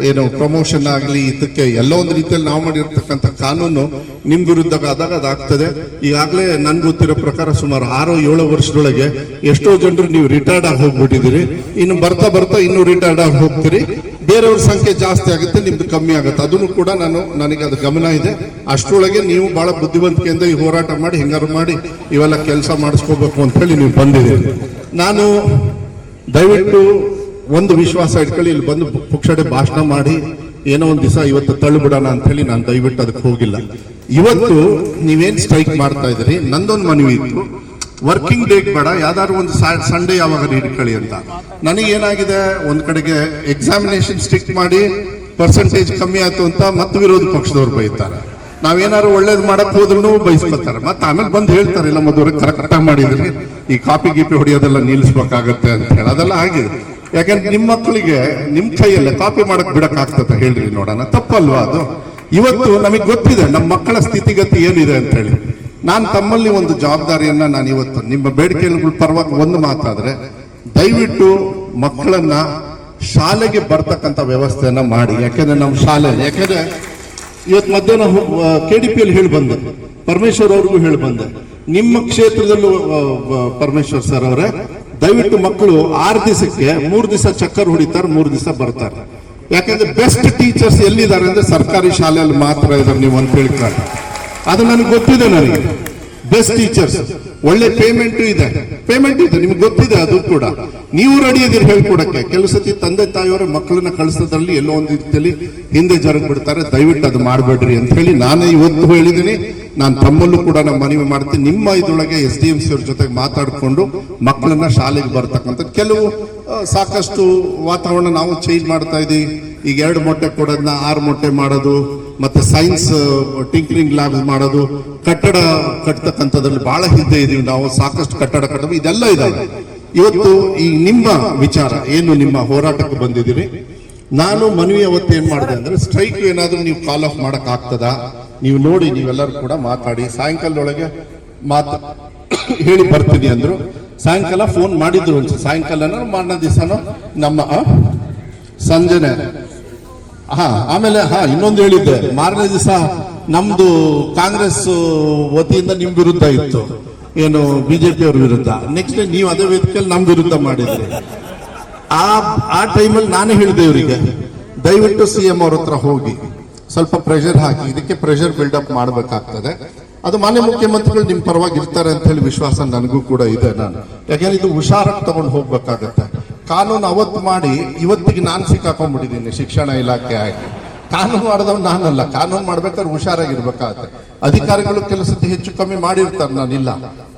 ಏನೋ ಪ್ರಮೋಷನ್ ಆಗಲಿ ಇದಕ್ಕೆ ಎಲ್ಲೋ ಒಂದು ರೀತಿಯಲ್ಲಿ ನಾವು ಮಾಡಿರ್ತಕ್ಕಂಥ ಕಾನೂನು ನಿಮ್ ವಿರುದ್ಧ ಆದಾಗ ಅದಾಗ್ತದೆ. ಈಗಾಗಲೇ ನನ್ ಗೊತ್ತಿರೋ ಪ್ರಕಾರ ಸುಮಾರು 6-7 ವರ್ಷದೊಳಗೆ ಎಷ್ಟೋ ಜನರು ನೀವು ರಿಟೈರ್ಡ್ ಆಗಿ ಹೋಗ್ಬಿಟ್ಟಿದ್ದೀರಿ. ಇನ್ನು ಬರ್ತಾ ಬರ್ತಾ ಇನ್ನೂ ರಿಟೈರ್ಡ್ ಆಗಿ ಹೋಗ್ತೀರಿ. ಬೇರೆಯವ್ರ ಸಂಖ್ಯೆ ಜಾಸ್ತಿ ಆಗುತ್ತೆ, ನಿಮ್ದು ಕಮ್ಮಿ ಆಗುತ್ತೆ. ಅದನ್ನು ಕೂಡ ನನಗೆ ಅದು ಗಮನ ಇದೆ. ಅಷ್ಟರೊಳಗೆ ನೀವು ಬಹಳ ಬುದ್ಧಿವಂತಿಕೆಯಿಂದ ಈ ಹೋರಾಟ ಮಾಡಿ ಹೆಂಗಾರು ಮಾಡಿ ಇವೆಲ್ಲ ಕೆಲಸ ಮಾಡಿಸ್ಕೋಬೇಕು ಅಂತ ಹೇಳಿ ನೀವು ಬಂದಿದ್ದೀರಿ. ನಾನು ದಯವಿಟ್ಟು ಒಂದು ವಿಶ್ವಾಸ ಇಟ್ಕೊಳ್ಳಿ, ಇಲ್ಲಿ ಬಂದು ಪುಕ್ಷಡೆ ಭಾಷಣ ಮಾಡಿ ಏನೋ ಒಂದು ದಿವಸ ಇವತ್ತು ತಳ್ಳಿಬಿಡೋಣ ಅಂತ ಹೇಳಿ ನಾನು ದಯವಿಟ್ಟು ಅದಕ್ಕೆ ಹೋಗಿಲ್ಲ. ಇವತ್ತು ನೀವೇನ್ ಸ್ಟ್ರೈಕ್ ಮಾಡ್ತಾ ಇದ್ರಿ, ನಂದೊಂದು ಮನವಿ ಇತ್ತು, ವರ್ಕಿಂಗ್ ಡೇ ಬೇಡ, ಯಾವ್ದಾದ್ರು ಒಂದು ಸಂಡೇ ಯಾವಾಗ ಇಟ್ಕೊಳ್ಳಿ ಅಂತ. ನನಗೇನಾಗಿದೆ, ಒಂದ್ ಕಡೆಗೆ ಎಕ್ಸಾಮಿನೇಷನ್ ಸ್ಟ್ರಿಕ್ಟ್ ಮಾಡಿ ಪರ್ಸೆಂಟೇಜ್ ಕಮ್ಮಿ ಆಯ್ತು ಅಂತ ಮತ್ತೆ ವಿರೋಧ ಪಕ್ಷದವ್ರು ಬೈತಾರೆ. ನಾವೇನಾದ್ರು ಒಳ್ಳೇದು ಮಾಡಕ್ ಹೋದ್ರು ಬಯಸ್ಕೊತಾರೆ. ಮತ್ತೆ ಆಮೇಲೆ ಬಂದು ಹೇಳ್ತಾರೆ, ಇಲ್ಲ ಮದುವೆ ಕರೆಕ್ಟ್ ಆಗಿ ಮಾಡಿದ್ರಿ, ಈ ಕಾಪಿ ಗೀಪಿ ಹೊಡಿಯೋದೆಲ್ಲ ನಿಲ್ಲಿಸ್ಬೇಕಾಗತ್ತೆ ಅಂತ ಹೇಳಿ. ಅದೆಲ್ಲ ಆಗಿದೆ. ಯಾಕಂದ್ರೆ ನಿಮ್ಮ ಮಕ್ಕಳಿಗೆ ನಿಮ್ ಕೈಯಲ್ಲೇ ಕಾಪಿ ಮಾಡಕ್ ಬಿಡಕ್ ಆಗ್ತದೆ ಹೇಳ್ರಿ ನೋಡೋಣ, ತಪ್ಪಲ್ವಾ ಅದು? ಇವತ್ತು ನಮಗೆ ಗೊತ್ತಿದೆ ನಮ್ಮ ಮಕ್ಕಳ ಸ್ಥಿತಿಗತಿ ಏನಿದೆ ಅಂತ ಹೇಳಿ. ನಾನು ತಮ್ಮಲ್ಲಿ ಒಂದು ಜವಾಬ್ದಾರಿಯನ್ನ ನಾನು ಇವತ್ತು ನಿಮ್ಮ ಬೇಡಿಕೆಗಳ ಪರವಾಗಿ ಒಂದು ಮಾತಾದ್ರೆ, ದಯವಿಟ್ಟು ಮಕ್ಕಳನ್ನ ಶಾಲೆಗೆ ಬರ್ತಕ್ಕಂಥ ವ್ಯವಸ್ಥೆಯನ್ನ ಮಾಡಿ. ಯಾಕೆಂದ್ರೆ ನಮ್ಮ ಶಾಲೆ, ಯಾಕೆಂದ್ರೆ ಇವತ್ತು ಮಧ್ಯಾಹ್ನ KDPಯಲ್ಲಿ ಹೇಳಿ ಬಂದೆ, ಪರಮೇಶ್ವರ್ ಅವ್ರಿಗೂ ಹೇಳಿ ಬಂದೆ, ನಿಮ್ಮ ಕ್ಷೇತ್ರದಲ್ಲೂ ಪರಮೇಶ್ವರ್ ಸರ್ ಅವರೇ, ದಯವಿಟ್ಟು ಮಕ್ಕಳು 6 ದಿವಸಕ್ಕೆ 3 ದಿವಸ ಚಕ್ಕರ್ ಹೊಡಿತಾರೆ, 3 ದಿವಸ ಬರ್ತಾರೆ. ಯಾಕಂದ್ರೆ ಬೆಸ್ಟ್ ಟೀಚರ್ಸ್ ಎಲ್ಲಿದ್ದಾರೆ ಅಂದ್ರೆ ಸರ್ಕಾರಿ ಶಾಲೆಯಲ್ಲಿ ಮಾತ್ರ ಇದ್ದಾರೆ ನೀವು ಅಂತ ಹೇಳ್ತಾರೆ. ಅದು ನನಗೆ ಗೊತ್ತಿದೆ. ನನಗೆ ಬೆಸ್ಟ್ ಟೀಚರ್ಸ್, ಒಳ್ಳೆ ಪೇಮೆಂಟ್ ಇದೆ ನಿಮ್ಗೆ ಗೊತ್ತಿದೆ. ಅದು ಕೂಡ ನೀವು ರೆಡಿ ಇದೀರಿ ಹೇಳ್ಕೊಡಕ್ಕೆ. ಕೆಲವು ಸತಿ ತಂದೆ ತಾಯಿಯವರ ಮಕ್ಕಳನ್ನ ಕಳಿಸೋದ್ರಲ್ಲಿ ಎಲ್ಲೋ ಒಂದು ರೀತಿಯಲ್ಲಿ ಹಿಂದೆ ಜರಗ್ ಬಿಡ್ತಾರೆ. ದಯವಿಟ್ಟು ಅದು ಮಾಡಬೇಡ್ರಿ ಅಂತ ಹೇಳಿ ನಾನೇ ಇವತ್ತು ಹೇಳಿದ್ದೀನಿ. ನಾನು ತಮ್ಮಲ್ಲೂ ಕೂಡ ನಾನು ಮನವಿ ಮಾಡ್ತೀನಿ, ನಿಮ್ಮ ಇದರೊಳಗೆ SDMC ಅವ್ರ ಜೊತೆಗೆ ಮಾತಾಡಿಕೊಂಡು ಮಕ್ಕಳನ್ನ ಶಾಲೆಗೆ ಬರ್ತಕ್ಕಂಥ ಕೆಲವು ಸಾಕಷ್ಟು ವಾತಾವರಣ ನಾವು ಚೇಂಜ್ ಮಾಡ್ತಾ ಇದೀವಿ. ಈಗ 2 ಮೊಟ್ಟೆ ಕೊಡೋದನ್ನ 6 ಮೊಟ್ಟೆ ಮಾಡೋದು, ಮತ್ತೆ ಸೈನ್ಸ್ ಟಿಂಕರಿಂಗ್ ಲ್ಯಾಬ್ ಮಾಡೋದು, ಕಟ್ಟಡ ಕಟ್ಟತಕ್ಕಂಥದ್ರಲ್ಲಿ ಬಹಳ ಹಿಂದೆ ಇದೀವಿ ನಾವು. ಸಾಕಷ್ಟು ಕಟ್ಟಡ ಕಟ್ಟೋದು ಇದೆಲ್ಲ ಇದಾವೆ. ಇವತ್ತು ಈ ನಿಮ್ಮ ವಿಚಾರ ಏನು, ನಿಮ್ಮ ಹೋರಾಟಕ್ಕೆ ಬಂದಿದ್ದೀರಿ, ನಾನು ಮನವಿ ಅವತ್ತು ಏನ್ ಮಾಡಿದೆ ಅಂದ್ರೆ ಸ್ಟ್ರೈಕ್ ಏನಾದ್ರೂ ನೀವು ಕಾಲ್ ಆಫ್ ಮಾಡಕ್ ಆಗ್ತದಾ ನೀವು ನೋಡಿ, ನೀವೆಲ್ಲರೂ ಕೂಡ ಮಾತಾಡಿ, ಸಾಯಂಕಾಲದೊಳಗೆ ಹೇಳಿ ಬರ್ತೀನಿ ಅಂದ್ರು. ಸಾಯಂಕಾಲ ಫೋನ್ ಮಾಡಿದ್ರು, ಸಾಯಂಕಾಲನೋ ಮಾರನೇ ದಿವಸನೋ ನಮ್ಮ ಸಂಜೆನೆ. ಆಮೇಲೆ ಇನ್ನೊಂದು ಹೇಳಿದ್ದೆ, ಮಾರನೇ ದಿವಸ ನಮ್ದು ಕಾಂಗ್ರೆಸ್ ವತಿಯಿಂದ ನಿಮ್ ವಿರುದ್ಧ ಇತ್ತು, ಏನು ಬಿಜೆಪಿ ಅವ್ರ ವಿರುದ್ಧ. ನೆಕ್ಸ್ಟ್ ಡೇ ನೀವು ಅದೇ ವೇದಿಕೆಯಲ್ಲಿ ನಮ್ ವಿರುದ್ಧ ಮಾಡಿದ್ರಿ. ಆ ಟೈಮಲ್ಲಿ ನಾನೇ ಹೇಳಿದೆ ಇವರಿಗೆ, ದಯವಿಟ್ಟು CM ಅವ್ರ ಹತ್ರ ಹೋಗಿ ಸ್ವಲ್ಪ ಪ್ರೆಷರ್ ಹಾಕಿ, ಇದಕ್ಕೆ ಪ್ರೆಷರ್ ಬಿಲ್ಡಪ್ ಮಾಡಬೇಕಾಗ್ತದೆ. ಅದು ಮಾನ್ಯ ಮುಖ್ಯಮಂತ್ರಿಗಳು ನಿಮ್ ಪರವಾಗಿ ಇರ್ತಾರೆ ಅಂತ ಹೇಳಿ ವಿಶ್ವಾಸ ನನಗೂ ಕೂಡ ಇದೆ. ನಾನು ಯಾಕೆಂದ್ರೆ ಇದು ಹುಷಾರಾಗಿ ತಗೊಂಡು ಹೋಗ್ಬೇಕಾಗತ್ತೆ. ಕಾನೂನು ಅವತ್ತು ಮಾಡಿ ಇವತ್ತಿಗೆ ನಾನು ಸಿಕ್ಕಾಕೊಂಡ್ಬಿಟ್ಟಿದ್ದೀನಿ ಶಿಕ್ಷಣ ಇಲಾಖೆ ಆಗಿ. ಕಾನೂನು ಮಾಡಿದವ್ ನಾನಲ್ಲ, ಕಾನೂನು ಮಾಡ್ಬೇಕಾದ್ರೆ ಹುಷಾರಾಗಿರ್ಬೇಕಾಗತ್ತೆ. ಅಧಿಕಾರಿಗಳು ಕೆಲಸದ ಹೆಚ್ಚು ಕಮ್ಮಿ ಮಾಡಿರ್ತಾರೆ, ನಾನಿಲ್ಲ.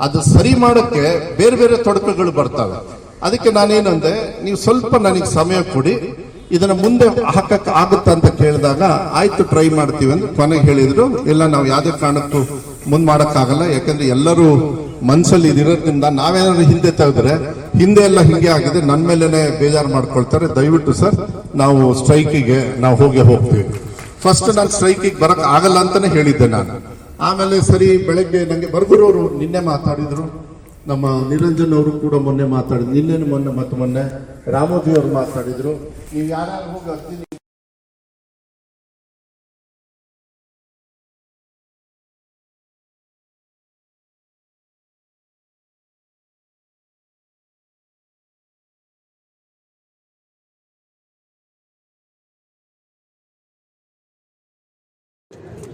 ಅದು ಸರಿ ಮಾಡೋಕ್ಕೆ ಬೇರೆ ಬೇರೆ ತೊಡಕುಗಳು ಬರ್ತವೆ. ಅದಕ್ಕೆ ನಾನೇನಂದೆ, ನೀವು ಸ್ವಲ್ಪ ನನಗೆ ಸಮಯ ಕೊಡಿ, ಇದನ್ನ ಮುಂದೆ ಹಾಕಕ್ ಆಗುತ್ತಾ ಅಂತ ಕೇಳಿದಾಗ ಆಯ್ತು ಟ್ರೈ ಮಾಡ್ತೀವಿ ಅಂತ ಕೊನೆಗೆ ಹೇಳಿದ್ರು. ಇಲ್ಲ, ನಾವು ಯಾವುದೇ ಕಾರಣಕ್ಕೂ ಮುಂದ್ ಮಾಡಕ್ಕಾಗಲ್ಲ, ಯಾಕಂದ್ರೆ ಎಲ್ಲರೂ ಮನ್ಸಲ್ಲಿ ಇದಿರೋದ್ರಿಂದ ನಾವೇನಾದ್ರು ಹಿಂದೆ ತೆಗೆದ್ರೆ ಹಿಂದೆ ಎಲ್ಲ ಹಿಂಗೆ ಆಗಿದೆ, ನನ್ನ ಮೇಲೆನೆ ಬೇಜಾರು ಮಾಡ್ಕೊಳ್ತಾರೆ. ದಯವಿಟ್ಟು ಸರ್, ನಾವು ಸ್ಟ್ರೈಕಿಗೆ ನಾವು ಹೋಗ್ತೀವಿ. ಫಸ್ಟ್ ನಾನು ಸ್ಟ್ರೈಕಿಗೆ ಬರಕ್ ಆಗಲ್ಲ ಅಂತಾನೆ ಹೇಳಿದ್ದೆ ನಾನು. ಆಮೇಲೆ ಸರಿ, ಬೆಳಗ್ಗೆ ನಂಗೆ ಬರ್ಗುರವರು ನಿನ್ನೆ ಮಾತಾಡಿದ್ರು, ನಮ್ಮ ನಿರಂಜನ್ ಅವರು ಕೂಡ ಮೊನ್ನೆ ಮಾತಾಡಿದ್ರು, ನಿನ್ನೆ ಮೊನ್ನೆ ರಾಮೋಜಿ ಅವರು ಮಾತಾಡಿದ್ರು. ನೀವು ಯಾರು ಹೋಗಿ ಅರ್ಜಿ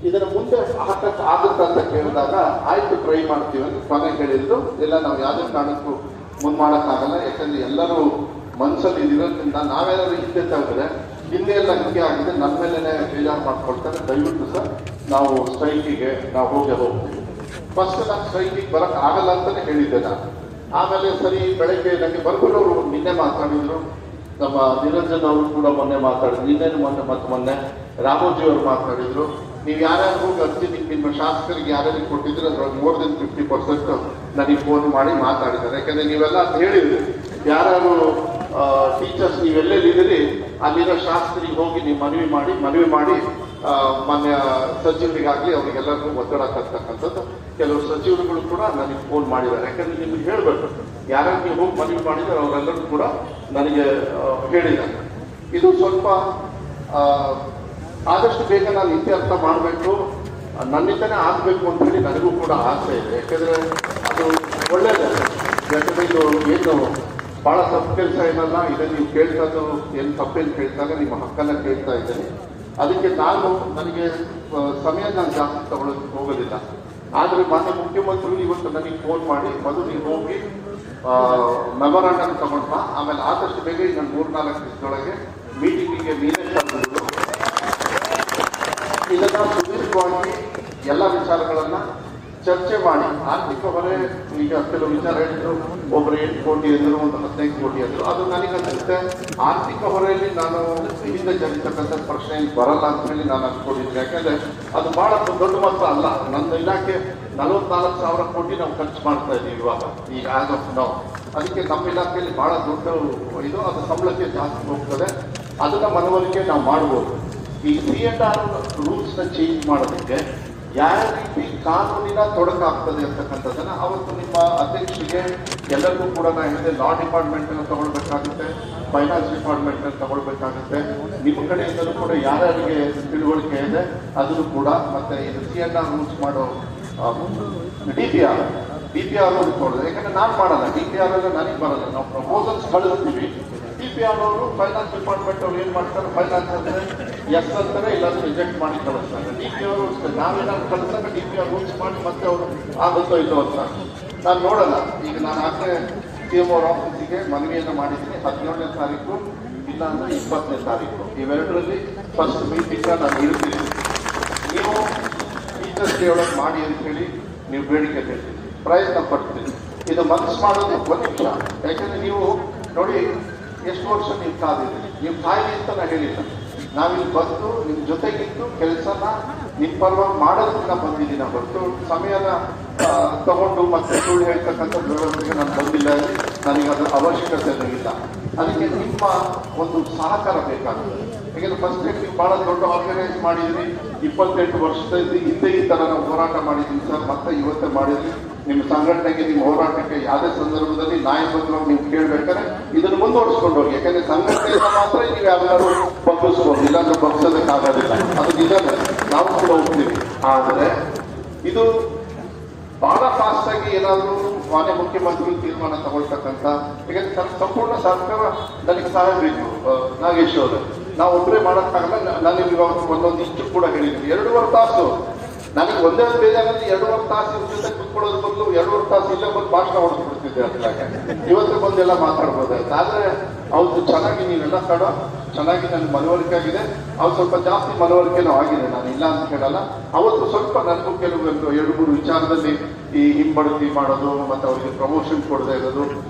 ಇದನ್ನ ಮುಂದೆ ಹಾಕಕ್ ಆಗುತ್ತಾ ಅಂತ ಕೇಳಿದಾಗ ಆಯ್ತು ಟ್ರೈ ಮಾಡ್ತೀವಿ ಅಂತ ಕೊನೆಗೆ ಹೇಳಿದ್ರು. ಇಲ್ಲ, ನಾವು ಯಾವುದೇ ಕಾರಣಕ್ಕೂ ಮುಂದ್ ಮಾಡಕ್ಕಾಗಲ್ಲ, ಯಾಕಂದ್ರೆ ಎಲ್ಲರೂ ಮನ್ಸಲ್ಲಿ ಇದಿರೋದ್ರಿಂದ ನಾವೇನಾದ್ರು ಹಿಂದೆ ತೆಗೆದ್ರೆ ಹಿಂದೆ ಎಲ್ಲ ಹಿಂಗೆ ಆಗಿದೆ, ನನ್ನ ಮೇಲೆನೆ ಬೇಜಾರು ಮಾಡ್ಕೊಳ್ತಾರೆ. ದಯವಿಟ್ಟು ಸರ್, ನಾವು ಸ್ಟ್ರೈಕಿಗೆ ನಾವು ಹೋಗ್ತೀವಿ. ಫಸ್ಟ್ ನಾನು ಸ್ಟ್ರೈಕಿಗೆ ಬರಕ್ ಆಗಲ್ಲ ಅಂತಾನೆ ಹೇಳಿದ್ದೆ ನಾನು. ಆಮೇಲೆ ಸರಿ, ಬೆಳಗ್ಗೆ ನನಗೆ ಬರ್ಗುರವರು ನಿನ್ನೆ ಮಾತಾಡಿದ್ರು, ನಮ್ಮ ನಿರಂಜನ್ ಅವರು ಕೂಡ ಮೊನ್ನೆ ಮಾತಾಡಿದ್ರು, ಮೊನ್ನೆ ರಾಮೋಜಿ ಅವರು ಮಾತಾಡಿದ್ರು. ನೀವು ಯಾರ್ಯಾರು ಹೋಗಿ ಅರ್ಜಿ ನಿಮ್ಮ ಶಾಸಕರಿಗೆ ಯಾರ್ಯಾರು ಕೊಟ್ಟಿದ್ರೆ ಅದ್ರೊಳಗೆ ಮೋರ್ ದೆನ್ 50% ನನಗೆ ಫೋನ್ ಮಾಡಿ ಮಾತಾಡಿದ್ದಾರೆ. ಯಾಕಂದ್ರೆ ನೀವೆಲ್ಲ ಅಂತ ಹೇಳಿದ್ರಿ, ಯಾರು ಟೀಚರ್ಸ್ ನೀವೆಲ್ಲೆಲ್ಲಿದ್ದೀರಿ ಅಲ್ಲಿರೋ ಶಾಸಕರಿಗೆ ಹೋಗಿ ನೀವು ಮನವಿ ಮಾಡಿ ಮಾನ್ಯ ಸಚಿವರಿಗಾಗ್ಲಿ ಅವರಿಗೆಲ್ಲರಿಗೂ ಒತ್ತಡ ತರ್ತಕ್ಕಂಥದ್ದು. ಕೆಲವು ಸಚಿವರುಗಳು ಕೂಡ ನನಗೆ ಫೋನ್ ಮಾಡಿದ್ದಾರೆ. ಯಾಕಂದ್ರೆ ನಿಮ್ಗೆ ಹೇಳ್ಬೇಕು, ಯಾರ್ಯಾರು ನೀವು ಹೋಗಿ ಮನವಿ ಮಾಡಿದ್ರೆ ಅವರೆಲ್ಲರೂ ಕೂಡ ನನಗೆ ಹೇಳಿದ್ದಾರೆ. ಇದು ಸ್ವಲ್ಪ ಆದಷ್ಟು ಬೇಗ ನಾನು ಇತ್ಯರ್ಥ ಮಾಡಬೇಕು, ನನ್ನಿಂದನೇ ಆಗಬೇಕು ಅಂತ ಹೇಳಿ ನನಗೂ ಕೂಡ ಆಸೆ ಇದೆ. ಯಾಕಂದ್ರೆ ಅದು ಒಳ್ಳೇದಲ್ಲ. ಯಾಕಂದ್ರೆ ಇದು ಏನು ಬಹಳ ತಪ್ಪು ಕೆಲಸ ಏನಲ್ಲ, ಇದನ್ನು ನೀವು ಕೇಳ್ತಾದ್ದು ಏನು ತಪ್ಪೇನು ಕೇಳ್ತಾಗ ನಿಮ್ಮ ಹಕ್ಕನ್ನ ಕೇಳ್ತಾ ಇದ್ದೇನೆ. ಅದಕ್ಕೆ ನನಗೆ ಸಮಯ ನಾನು ಜಾಸ್ತಿ ತಗೊಳ್ಳೋಕೆ ಹೋಗೋದಿಲ್ಲ. ಆದರೆ ಮಾನ್ಯ ಮುಖ್ಯಮಂತ್ರಿಗಳು ಇವತ್ತು ನನಗೆ ಫೋನ್ ಮಾಡಿ, ಮೊದಲು ನೀವು ಹೋಗಿ ಮೆಮೊರಾಂಡಮ್ ತಗೊಂಡ್ಬಾ, ಆಮೇಲೆ ಆದಷ್ಟು ಬೇಗ ಈಗ 3-4 ದಿವಸದೊಳಗೆ ಮೀಟಿಂಗಿಗೆ ನೀವೇ ತಂದು ಇದನ್ನ ಸುದೀರ್ಘವಾಗಿ ಎಲ್ಲ ವಿಚಾರಗಳನ್ನ ಚರ್ಚೆ ಮಾಡಿ, ಆರ್ಥಿಕ ಹೊರೆ ಈಗ ಕೆಲವು ವಿಚಾರ ಹೇಳಿದ್ರು, ಒಬ್ರು 8 ಕೋಟಿ ಅಂದ್ರು, ಒಂದು 15 ಕೋಟಿ ಅಂದ್ರು. ಅದು ನನಗನ್ಸುತ್ತೆ ಆರ್ಥಿಕ ಹೊರೆಯಲ್ಲಿ ನಾನು ಹಿಂದೆ ಜನಿಸ್ತಕ್ಕಂಥ ಪ್ರಶ್ನೆ ಬರಲ್ಲ ಅಂತ ಹೇಳಿ ನಾನು ಅನ್ಕೊಂಡಿದ್ದೆ. ಯಾಕಂದ್ರೆ ಅದು ಬಹಳ ದೊಡ್ಡ ಮೊತ್ತ ಅಲ್ಲ. ನನ್ನ ಇಲಾಖೆ 44,000 ಕೋಟಿ ನಾವು ಖರ್ಚು ಮಾಡ್ತಾ ಇದ್ದೀವಿ ಇವಾಗ, ಈಗ ಆಸ್ ಆಫ್ ನಾವು. ಅದಕ್ಕೆ ನಮ್ಮ ಇಲಾಖೆಯಲ್ಲಿ ಬಹಳ ದೊಡ್ಡ ಇದು, ಅದು ಸಂಬಳಕ್ಕೆ ಜಾಸ್ತಿ ಹೋಗ್ತದೆ. ಅದನ್ನ ಮನವರಿಕೆ ನಾವು ಮಾಡ್ಬೋದು. ಈ C&R ರೂಲ್ಸ್ ನ ಚೇಂಜ್ ಮಾಡೋದಕ್ಕೆ ಯಾವ ರೀತಿ ಕಾನೂನಿನ ತೊಡಕಾಗ್ತದೆ ಅಂತಕ್ಕಂಥದ್ದನ್ನ ಅವತ್ತು ನಿಮ್ಮ ಅಧ್ಯಕ್ಷರಿಗೆ ಎಲ್ಲರಿಗೂ ಕೂಡ ನಾನು ಹೇಳಿದೆ, ಲಾ ಡಿಪಾರ್ಟ್ಮೆಂಟ್ ಅನ್ನು ತಗೊಳ್ಬೇಕಾಗುತ್ತೆ, ಫೈನಾನ್ಸ್ ಡಿಪಾರ್ಟ್ಮೆಂಟ್ ಅನ್ನು ತಗೊಳ್ಬೇಕಾಗುತ್ತೆ. ನಿಮ್ಮ ಕಡೆಯಿಂದಲೂ ಕೂಡ ಯಾರ್ಯಾರಿಗೆ ತಿಳುವಳಿಕೆ ಇದೆ ಅದನ್ನು ಕೂಡ, ಮತ್ತೆ ಇದು C&R ರೂಲ್ಸ್ ಮಾಡೋ DPR ಕೊಡೋದು. ಯಾಕಂದ್ರೆ ನಾನು ಮಾಡಲ್ಲ, DPR ಎಲ್ಲ ನನಗೆ ಬರಲ್ಲ. ನಾವು ಪ್ರಪೋಸಲ್ಸ್ ಕಳಿಸ್ತೀವಿ, DPR ಅವರು ಫೈನಾನ್ಸ್ ಡಿಪಾರ್ಟ್ಮೆಂಟ್ ಅವ್ರು ಏನ್ ಮಾಡ್ತಾರೆ, ಫೈನಾನ್ಸ್ ಅಂದ್ರೆ ಎಸ್ ಅಂತಾರೆ, ಇಲ್ಲಾಂದ್ರೆ ರಿಜೆಕ್ಟ್ ಮಾಡಿ ಕಳಿಸ್ತಾರೆ. DPR ನಾವೇನಾದ್ರು ಕಳಿಸಿದಾಗ DPR ರೂಲ್ಸ್ ಮಾಡಿ ಮತ್ತೆ ಅವರು ಆಗುತ್ತೋ ಇಲ್ಲೋ ಅಂತ ನಾನು ನೋಡಲ್ಲ. ಈಗ ನಾನು ಆಗಲೇ CM ಅವ್ರ ಆಫೀಸಿಗೆ ಮನವಿಯನ್ನು ಮಾಡಿದ್ದೀನಿ. 17ನೇ ತಾರೀಕು ಇಲ್ಲ ಅಂದ್ರೆ 20ನೇ ತಾರೀಕು, ಇವೆರಡರಲ್ಲಿ ಫಸ್ಟ್ ಮೀಟಿಂಗ್ ನಾನು ಇರ್ತೀನಿ. ನೀವು ಟೀಚರ್ಸ್ ಡೇ ಒಳಗೆ ಮಾಡಿ ಅಂತ ಹೇಳಿ ನೀವು ಬೇಡಿಕೆ ಹೇಳ್ತೀನಿ, ಪ್ರಯತ್ನ ಪಡ್ತೀನಿ. ಇದು ಮನಸ್ಸು ಮಾಡೋದು ಒಂದು ನಿಮಿಷ. ಯಾಕಂದ್ರೆ ನೀವು ನೋಡಿ, ಎಷ್ಟು ವರ್ಷ ನೀವು ಕಾದಿದ್ದೀರಿ, ನೀವು ಕಾಯಿಲೆ ಅಂತ ನಾನು ಹೇಳಿಲ್ಲ. ನಾವಿಲ್ಲಿ ಬಂದು ನಿಮ್ಮ ಜೊತೆಗಿದ್ದು ಕೆಲಸನ ನಿಮ್ಮ ಪರವಾಗಿ ಮಾಡೋದನ್ನ ಬಂದಿದ್ದೀನಿ ಹೊರತು ಸಮಯನ ತಗೊಂಡು ಮತ್ತೆ ಸುಳ್ಳು ಹೇಳ್ತಕ್ಕಂಥ ವ್ಯವಸ್ಥೆಗೆ ನಾನು ಬಂದಿಲ್ಲ. ನನಗೆ ಅದರ ಅವಶ್ಯಕತೆ ಇಲ್ಲ. ಅದಕ್ಕೆ ನಿಮ್ಮ ಒಂದು ಸಹಕಾರ ಬೇಕಾಗ್ತದೆ. ಯಾಕೆಂದ್ರೆ ಫಸ್ಟ್ ನೀವು ಬಹಳ ದೊಡ್ಡ ಆರ್ಗನೈಸ್ ಮಾಡಿದ್ರಿ, 28 ವರ್ಷದ ಹಿಂದೆ ಈ ತರ ನಾವು ಹೋರಾಟ ಮಾಡಿದ್ದೀವಿ ಸರ್, ಮತ್ತೆ ಇವತ್ತೇ ಮಾಡಿದ್ರಿ. ನಿಮ್ಮ ಸಂಘಟನೆಗೆ, ನಿಮ್ಮ ಹೋರಾಟಕ್ಕೆ ಯಾವುದೇ ಸಂದರ್ಭದಲ್ಲಿ ನಾಯಕತ್ವ ನೀವು ಕೇಳ್ಬೇಕಾದ್ರೆ ಇದನ್ನು ಮುಂದುವರಿಸ್ಕೊಂಡು ಹೋಗಿ. ಯಾಕಂದ್ರೆ ಸಂಘಟನೆಯಿಂದ ಮಾತ್ರ ನೀವು ಯಾರು ಬಗ್ಗಿಸ್ಬೋದು, ಇಲ್ಲಾಂದ್ರೆ ಬಗ್ಸೋದಕ್ಕಾಗೋದಿಲ್ಲ. ಅದು ನಿಜಾನೆ, ನಾವು ಕೂಡ ಹೋಗ್ತೀವಿ. ಆದರೆ ಇದು ಬಹಳ ಫಾಸ್ಟ್ ಆಗಿ ಏನಾದರೂ ಮಾನ್ಯ ಮುಖ್ಯಮಂತ್ರಿಗಳು ತೀರ್ಮಾನ ತಗೊಳ್ತಕ್ಕಂಥ, ಯಾಕಂದ್ರೆ ಸಂಪೂರ್ಣ ಸರ್ಕಾರ ನನಗೆ ಸಹಾಯ ಬೇಕು. ನಾಗೇಶ್ ಅವರು, ನಾವು ಒಬ್ಬರೇ ಮಾಡೋಕ್ಕಾಗಲ್ಲ. ನಾನು ನಿಮಗೆ ಒಂದೊಂದು ಇಷ್ಟು ಕೂಡ ಹೇಳಿದ್ದೀನಿ. 2.5 ತಾಸು ನನಗೆ ಒಂದೇ ಬೇಜಾರಲ್ಲಿ 2.5 ತಾಸು ಇವ್ರ ಜೊತೆ ಕುತ್ಕೊಳ್ಳೋದು ಬದಲು 2.5 ತಾಸು ಇಲ್ಲೇ ಬಂದು ಭಾಷಣ ಹೊಡೆದ್ಬಿಡ್ತಿದ್ದೆ. ಅದ್ರಾಗೆ ಇವತ್ತು ಬಂದೆಲ್ಲ ಮಾತಾಡ್ಬೋದಾಯ್ತು. ಆದ್ರೆ ಅವ್ರು ಚೆನ್ನಾಗಿ ನೀವೆಲ್ಲ ಕಡ ಚೆನ್ನಾಗಿ ನನಗೆ ಮನವರಿಕೆ ಆಗಿದೆ. ಅವ್ರು ಸ್ವಲ್ಪ ಜಾಸ್ತಿ ಮನವರಿಕೆನೂ ಆಗಿದೆ, ನಾನು ಇಲ್ಲ ಅಂತ ಹೇಳಲ್ಲ. ಅವತ್ತು ಸ್ವಲ್ಪ ನನಗೂ ಕೆಲವು 2-3 ವಿಚಾರದಲ್ಲಿ ಈ ಹಿಂಬಡ್ತಿ ಮಾಡೋದು, ಮತ್ತೆ ಅವರಿಗೆ ಪ್ರಮೋಷನ್ ಕೊಡದೇ ಇರೋದು,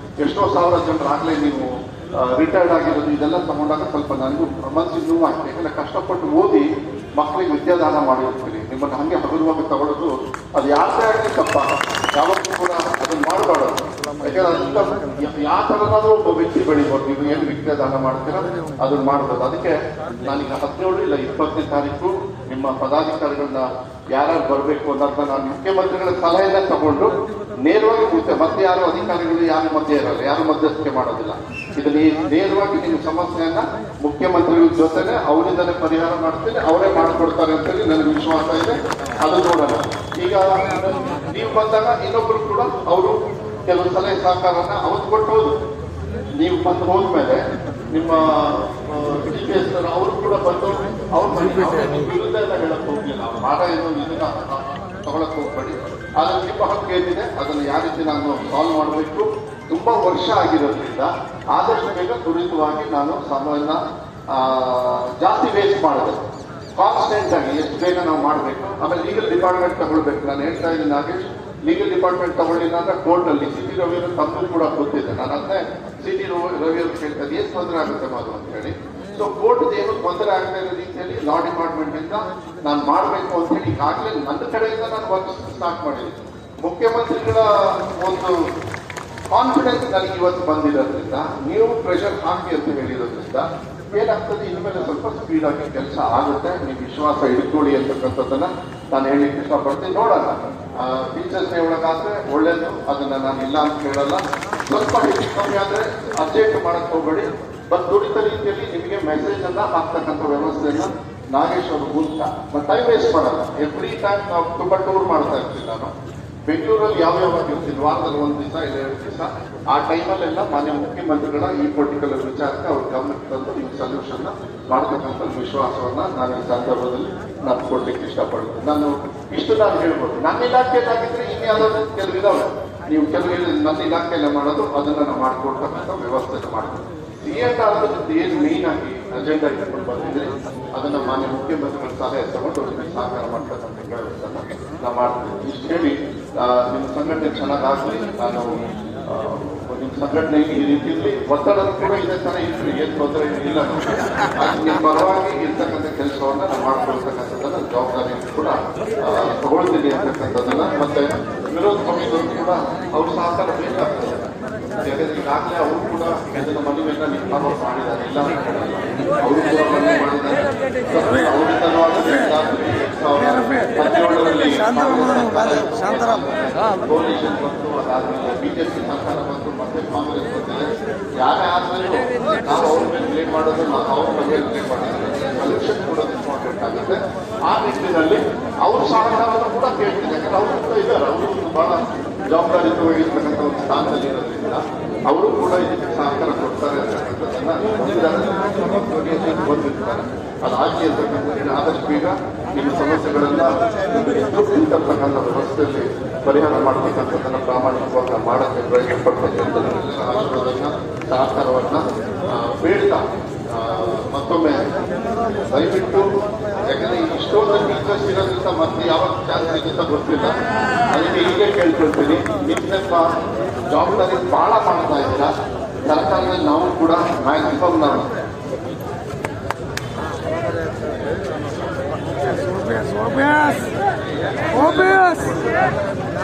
ಎಷ್ಟೋ ಸಾವಿರ ಜನರು ಆಗ್ಲೇ ನೀವು ರಿಟೈರ್ಡ್ ಆಗಿರೋದು, ಇದೆಲ್ಲ ತಗೊಂಡಾಗ ಸ್ವಲ್ಪ ನನಗೂ ಮನಸ್ಸಿಗೆ ನೋವಾಗ್ತದೆ. ಯಾಕಂದ್ರೆ ಕಷ್ಟಪಟ್ಟು ಓದಿ ಮಕ್ಕಳಿಗೆ ವಿದ್ಯಾದಾನ ಮಾಡಿರ್ತೀರಿ, ನಿಮ್ಮನ್ನು ಹಂಗೆ ಹಗುರವಾಗಿ ತಗೊಳ್ಳೋದು ಅದು ಯಾರದೇ ಆಗಲಿ ತಪ್ಪ. ಯಾವತ್ತೂ ಕೂಡ ಅದನ್ನು ಮಾಡಬಾರ್ದು. ಯಾಕಂದ್ರೆ ಅದರಿಂದ ಯಾವ ಥರನಾದ್ರೂ ಒಬ್ಬ ವ್ಯಕ್ತಿ ಬೆಳಿಬೋದು. ನೀವು ಏನು ವಿದ್ಯಾದಾನ ಮಾಡ್ತೀರ ಅದನ್ನು ಮಾಡ್ಬೋದು. ಅದಕ್ಕೆ ನಾನೀಗ 17 ಇಲ್ಲ 20ನೇ ತಾರೀಕು ನಿಮ್ಮ ಪದಾಧಿಕಾರಿಗಳನ್ನ ಯಾರ್ಯಾರು ಬರಬೇಕು ಅನ್ನೋದನ್ನ ನಾನು ಮುಖ್ಯಮಂತ್ರಿಗಳ ಸಲಹೆಯನ್ನ ತಗೊಂಡು ನೇರವಾಗಿ ಕೂತೆ, ಮತ್ತೆ ಯಾರು ಅಧಿಕಾರಿಗಳು ಯಾರು ಮಧ್ಯೆ ಇರಲ್ಲ, ಯಾರು ಮಧ್ಯಸ್ಥಿಕೆ ಮಾಡೋದಿಲ್ಲ. ಇದನ್ನ ನೇರವಾಗಿ ನಿಮ್ಮ ಸಮಸ್ಯೆಯನ್ನ ಮುಖ್ಯಮಂತ್ರಿಗಳ ಜೊತೆನೆ ಅವರಿಂದಲೇ ಪರಿಹಾರ ಮಾಡ್ತೇನೆ, ಅವರೇ ಮಾಡಿಕೊಡ್ತಾರೆ ಅಂತೇಳಿ ನನಗೆ ವಿಶ್ವಾಸ ಇದೆ. ಅದು ನೋಡೋಣ. ಈಗ ನೀವು ಬಂದಾಗ ಇನ್ನೊಬ್ರು ಕೂಡ ಅವರು ಕೆಲವು ಸಲಹೆ ಸಹಕಾರನ ಅವತ್ತು ಕೊಟ್ಟು ಹೋದ್ರು. ನೀವು ಬಂದು ಹೋದ್ಮೇಲೆ ನಿಮ್ಮ DPS ಅವರು ಕೂಡ ಬಂದು ಅವ್ರ ವಿರುದ್ಧ ಎಲ್ಲ ಹೇಳಕ್ ಹೋಗ್ಲಿಲ್ಲ. ಅವ್ರು ಮಾಡೋ ಏನು ಇದನ್ನ ತಗೊಳಕ್ ಹೋಗ್ಬೇಡಿ, ಆದ್ರೆ ನಿಮ್ಮ ಹಕ್ಕು ಏನಿದೆ ಅದನ್ನು ಯಾವ ರೀತಿ ನಾನು ಸಾಲ್ವ್ ಮಾಡಬೇಕು. ತುಂಬಾ ವರ್ಷ ಆಗಿರೋದ್ರಿಂದ ಆದಷ್ಟು ಬೇಗ ತ್ವರಿತವಾಗಿ ನಾನು ಸಮಯನ ಜಾಸ್ತಿ ವೇಸ್ಟ್ ಮಾಡಿದೆ. ಕಾನ್ಸ್ಟೆಂಟ್ ಆಗಿ ಎಷ್ಟು ಬೇಗ ನಾವು ಮಾಡಬೇಕು. ಆಮೇಲೆ ಲೀಗಲ್ ಡಿಪಾರ್ಟ್ಮೆಂಟ್ ತಗೊಳ್ಬೇಕು. ನಾನು ಹೇಳ್ತಾ ಇದ್ದೀನಿ ನಾಗೇಶ್, ಲೀಗಲ್ ಡಿಪಾರ್ಟ್ಮೆಂಟ್ ತಗೊಳ್ಳಿಲ್ಲ ಅಂದ್ರೆ ಕೋರ್ಟಲ್ಲಿ CT ರವಿಯವರು ತಮ್ಮಲ್ಲಿ ಕೂಡ ಗೊತ್ತಿದೆ. ನಾನು ಅದನ್ನೇ CT ರವಿಯವರು ಕೇಳ್ತಾ ಏನು ತೊಂದರೆ ಆಗುತ್ತೆ ಮಾಡು ಅಂತ ಹೇಳಿ. ಸೊ ಕೋರ್ಟ್ ಏನು ತೊಂದರೆ ಆಗದೆ ಇರೋ ರೀತಿಯಲ್ಲಿ ಲಾ ಡಿಪಾರ್ಟ್ಮೆಂಟ್ ಇಂದ ನಾನು ಮಾಡಬೇಕು ಅಂತ ಹೇಳಿ ಈಗಾಗಲೇ ನನ್ನ ಕಡೆಯಿಂದ ನಾನು ವರ್ಕ್ ಸ್ಟಾರ್ಟ್ ಮಾಡಿದ್ದೀನಿ. ಮುಖ್ಯಮಂತ್ರಿಗಳ ಒಂದು ಕಾನ್ಫಿಡೆನ್ಸ್ ನನಗೆ ಇವತ್ತು ಬಂದಿರೋದ್ರಿಂದ, ನೀವು ಪ್ರೆಷರ್ ಹಾಕಿ ಅಂತ ಹೇಳಿರೋದ್ರಿಂದ ಏನಾಗ್ತದೆ, ಇನ್ಮೇಲೆ ಸ್ವಲ್ಪ ಸ್ಪೀಡ್ ಆಗಿ ಕೆಲಸ ಆಗುತ್ತೆ. ನೀವು ವಿಶ್ವಾಸ ಇಟ್ಕೊಳ್ಳಿ ಅಂತಕ್ಕಂಥದ್ದನ್ನ ನಾನು ಹೇಳಿಕ್ಕೆ ಇಷ್ಟಪಡ್ತೀನಿ. ನೋಡೋಣ, ಟೀಚರ್ಸ್ ಡೇ ಒಳಗಾದ್ರೆ ಒಳ್ಳೇದು, ಅದನ್ನ ನಾನು ಇಲ್ಲ ಅಂತ ಹೇಳಲ್ಲ. ಸ್ವಲ್ಪ ಹೆಚ್ಚು ಕಮ್ಮಿ ಆದ್ರೆ ಅರ್ಜೆಂಟ್ ಮಾಡಕ್ ಹೋಗ್ಬೇಡಿ. ಬಟ್ ದುಡಿತ ರೀತಿಯಲ್ಲಿ ನಿಮಗೆ ಮೆಸೇಜ್ ಅನ್ನ ಹಾಕ್ತಕ್ಕಂಥ ವ್ಯವಸ್ಥೆಯನ್ನ ನಾಗೇಶ್ ಅವರು ಮೂಲಕ ಟೈಮ್ ವೇಸ್ಟ್ ಮಾಡಲ್ಲ. ಎವ್ರಿ ಟೈಮ್ ನಾವು ತುಂಬಾ ಟೂರ್ ಮಾಡ್ತಾ ಇರ್ತೀವಿ. ನಾನು ಬೆಂಗಳೂರಲ್ಲಿ ಯಾವ್ಯಾವ ಇರ್ತೀನಿ, ವಾರದಲ್ಲಿ 1 ದಿವಸ ಇಲ್ಲ 2 ದಿವಸ, ಆ ಟೈಮಲ್ಲೆಲ್ಲ ಮಾನ್ಯ ಮುಖ್ಯಮಂತ್ರಿಗಳ ಈ ಪರ್ಟಿಕ್ಯುಲರ್ ವಿಚಾರಕ್ಕೆ ಅವ್ರ ಗಮನಕ್ಕೆ ತಂದು ನೀವು ಸೊಲ್ಯೂಷನ್ ಮಾಡ್ತಕ್ಕಂಥ ವಿಶ್ವಾಸವನ್ನ ನಾನು ಈ ಸಂದರ್ಭದಲ್ಲಿ ನಾನು ಕೊಡ್ಲಿಕ್ಕೆ ಇಷ್ಟಪಡ್ತೀನಿ. ನಾನು ಇಷ್ಟು ನಾನು ಹೇಳ್ಬೋದು. ನನ್ನ ಇಲಾಖೆಯಲ್ಲಾಗಿದ್ರೆ ಇನ್ಯಾವುದಾದ್ರು ಕೆಲವಿದಾವೆ, ನೀವು ಕೆಲವು ನನ್ನ ಇಲಾಖೆಯಲ್ಲೇ ಮಾಡೋದು, ಅದನ್ನ ನಾವು ಮಾಡಿಕೊಡ್ತಕ್ಕಂಥ ವ್ಯವಸ್ಥೆ ಮಾಡ್ತೀವಿ. ಏನು ಮೇನ್ ಆಗಿ ಅಜೆಂಡಾ ಇಟ್ಕೊಂಡು ಬಂದಿದ್ರೆ ಅದನ್ನ ಮಾನ್ಯ ಮುಖ್ಯಮಂತ್ರಿಗಳ ಸಲಹೆ ತಗೊಂಡು ಸಹಕಾರ ಮಾಡ್ತಕ್ಕಂಥ ಕೆಲಸನ ನಾವು ಮಾಡ್ತೀವಿ. ಇಷ್ಟು ಹೇಳಿ ನಿಮ್ಮ ಸಂಘಟನೆ ಚೆನ್ನಾಗಾಗಲಿ. ನಾನು ನಿಮ್ಮ ಸಂಘಟನೆ ಈ ರೀತಿಯಲ್ಲಿ ಒತ್ತಡ ಕೂಡ ಇದೇ ತರ ಇತ್ತು, ಏನು ತೊಂದರೆ ಇಲ್ಲ. ನಿಮ್ಮ ಪರವಾಗಿ ಇರ್ತಕ್ಕಂಥ ಕೆಲಸವನ್ನ ನಾವು ಮಾಡ್ಕೊಳ್ತಕ್ಕಂಥದ್ದನ್ನ ಜವಾಬ್ದಾರಿ ಕೂಡ ತಗೊಳ್ತೀನಿ ಅಂತಕ್ಕಂಥದ್ದನ್ನ, ಮತ್ತೆ ವಿರೋಧ ಪಕ್ಷದವರು ಕೂಡ ಅವ್ರ ಸಹಕಾರ ಬೇಕಾಗ್ತದೆ. ಯಾಕಂದ್ರೆ ಈಗಾಗಲೇ ಅವರು ಕೂಡ ಇದನ್ನ ಮನವಿಯನ್ನ ನಿರ್ಮಾಣ ಮಾಡಿದ್ದಾರೆ. ಇಲ್ಲ ಅವರು ಕೂಡ ಮನವಿ ಮಾಡಿದ್ದಾರೆ. ಕೋಲಿಷನ್ ಬಂತು, ಅದಾದ್ಮೇಲೆ ಬಿಜೆಪಿ ಸರ್ಕಾರ ಬಂತು, ಮತ್ತೆ ಕಾಂಗ್ರೆಸ್ ಬಂದಿದೆ. ಯಾರೇ ಆದ್ಮೇಲೆ ನಾವು ಅವ್ರ ಮೇಲೆ ಬ್ಲೇಮ್ ಮಾಡೋದು, ನಾವು ಅವ್ರ ಬಗ್ಗೆ ಬ್ಲೇಮ್ ಮಾಡೋದು, ಸೊಲ್ಯೂಷನ್ ಕೂಡ ಮಾಡಬೇಕಾಗುತ್ತೆ. ಆ ನಿಟ್ಟಿನಲ್ಲಿ ಅವ್ರ ಸಹಕಾರವನ್ನು ಕೂಡ ಕೇಳ್ತಿದೆ. ಯಾಕಂದ್ರೆ ಅವರು ಕೂಡ ಇದ್ದಾರೆ, ಅವರು ಬಹಳ ಜವಾಬ್ದಾರಿಯುತವಾಗಿರ್ತಕ್ಕಂಥ ಒಂದು ಸ್ಥಾನದಲ್ಲಿ ಇರೋದ್ರಿಂದ ಅವರು ಕೂಡ ಇದಕ್ಕೆ ಸಹಕಾರ ಕೊಡ್ತಾರೆ ಅಂತಕ್ಕಂಥದ್ದನ್ನ ಬಂದಿರ್ತಾರೆ. ಅದಾಗಿ ಅಂತಕ್ಕಂಥ ಆದಷ್ಟು ಬೇಗ ನಿಮ್ಮ ಸಮಸ್ಯೆಗಳನ್ನ ಇರ್ತಕ್ಕಂಥ ವ್ಯವಸ್ಥೆಯಲ್ಲಿ ಪರಿಹಾರ ಮಾಡತಕ್ಕಂಥದ್ದನ್ನ ಪ್ರಾಮಾಣಿಕವಾಗಿ ಮಾಡೋಕ್ಕೆ ಪ್ರಯತ್ನ ಪಡ್ತಕ್ಕಂಥ ಆಶೀರ್ವಾದನ್ನ ಸಹಕಾರವನ್ನ ಬೇಡ್ತಾ ಮತ್ತೊಮ್ಮೆ ದಯವಿಟ್ಟು, ಯಾಕಂದ್ರೆ ಇಷ್ಟೊಂದು ಇಂಟ್ರೆಸ್ಟ್ ಇರೋದ್ರಿಂದ ಮತ್ತೆ ಯಾವಾಗ ಚಾನ್ಸ್ ಸಿಗುತ್ತಾ ಗೊತ್ತಿಲ್ಲ. ಅದಕ್ಕೆ ಹೀಗೆ ಕೇಳ್ಕೊಳ್ತೀನಿ, ನಿಮ್ಮ ಜವಾಬ್ದಾರಿ ಬಹಳ ಮಾಡ್ತಾ ಇದ್ದೀರಾ. ಸರ್ಕಾರದಲ್ಲಿ ನಾವು ಕೂಡ ಮ್ಯಾಕ್ಸಿಮಮ್ ನಾವು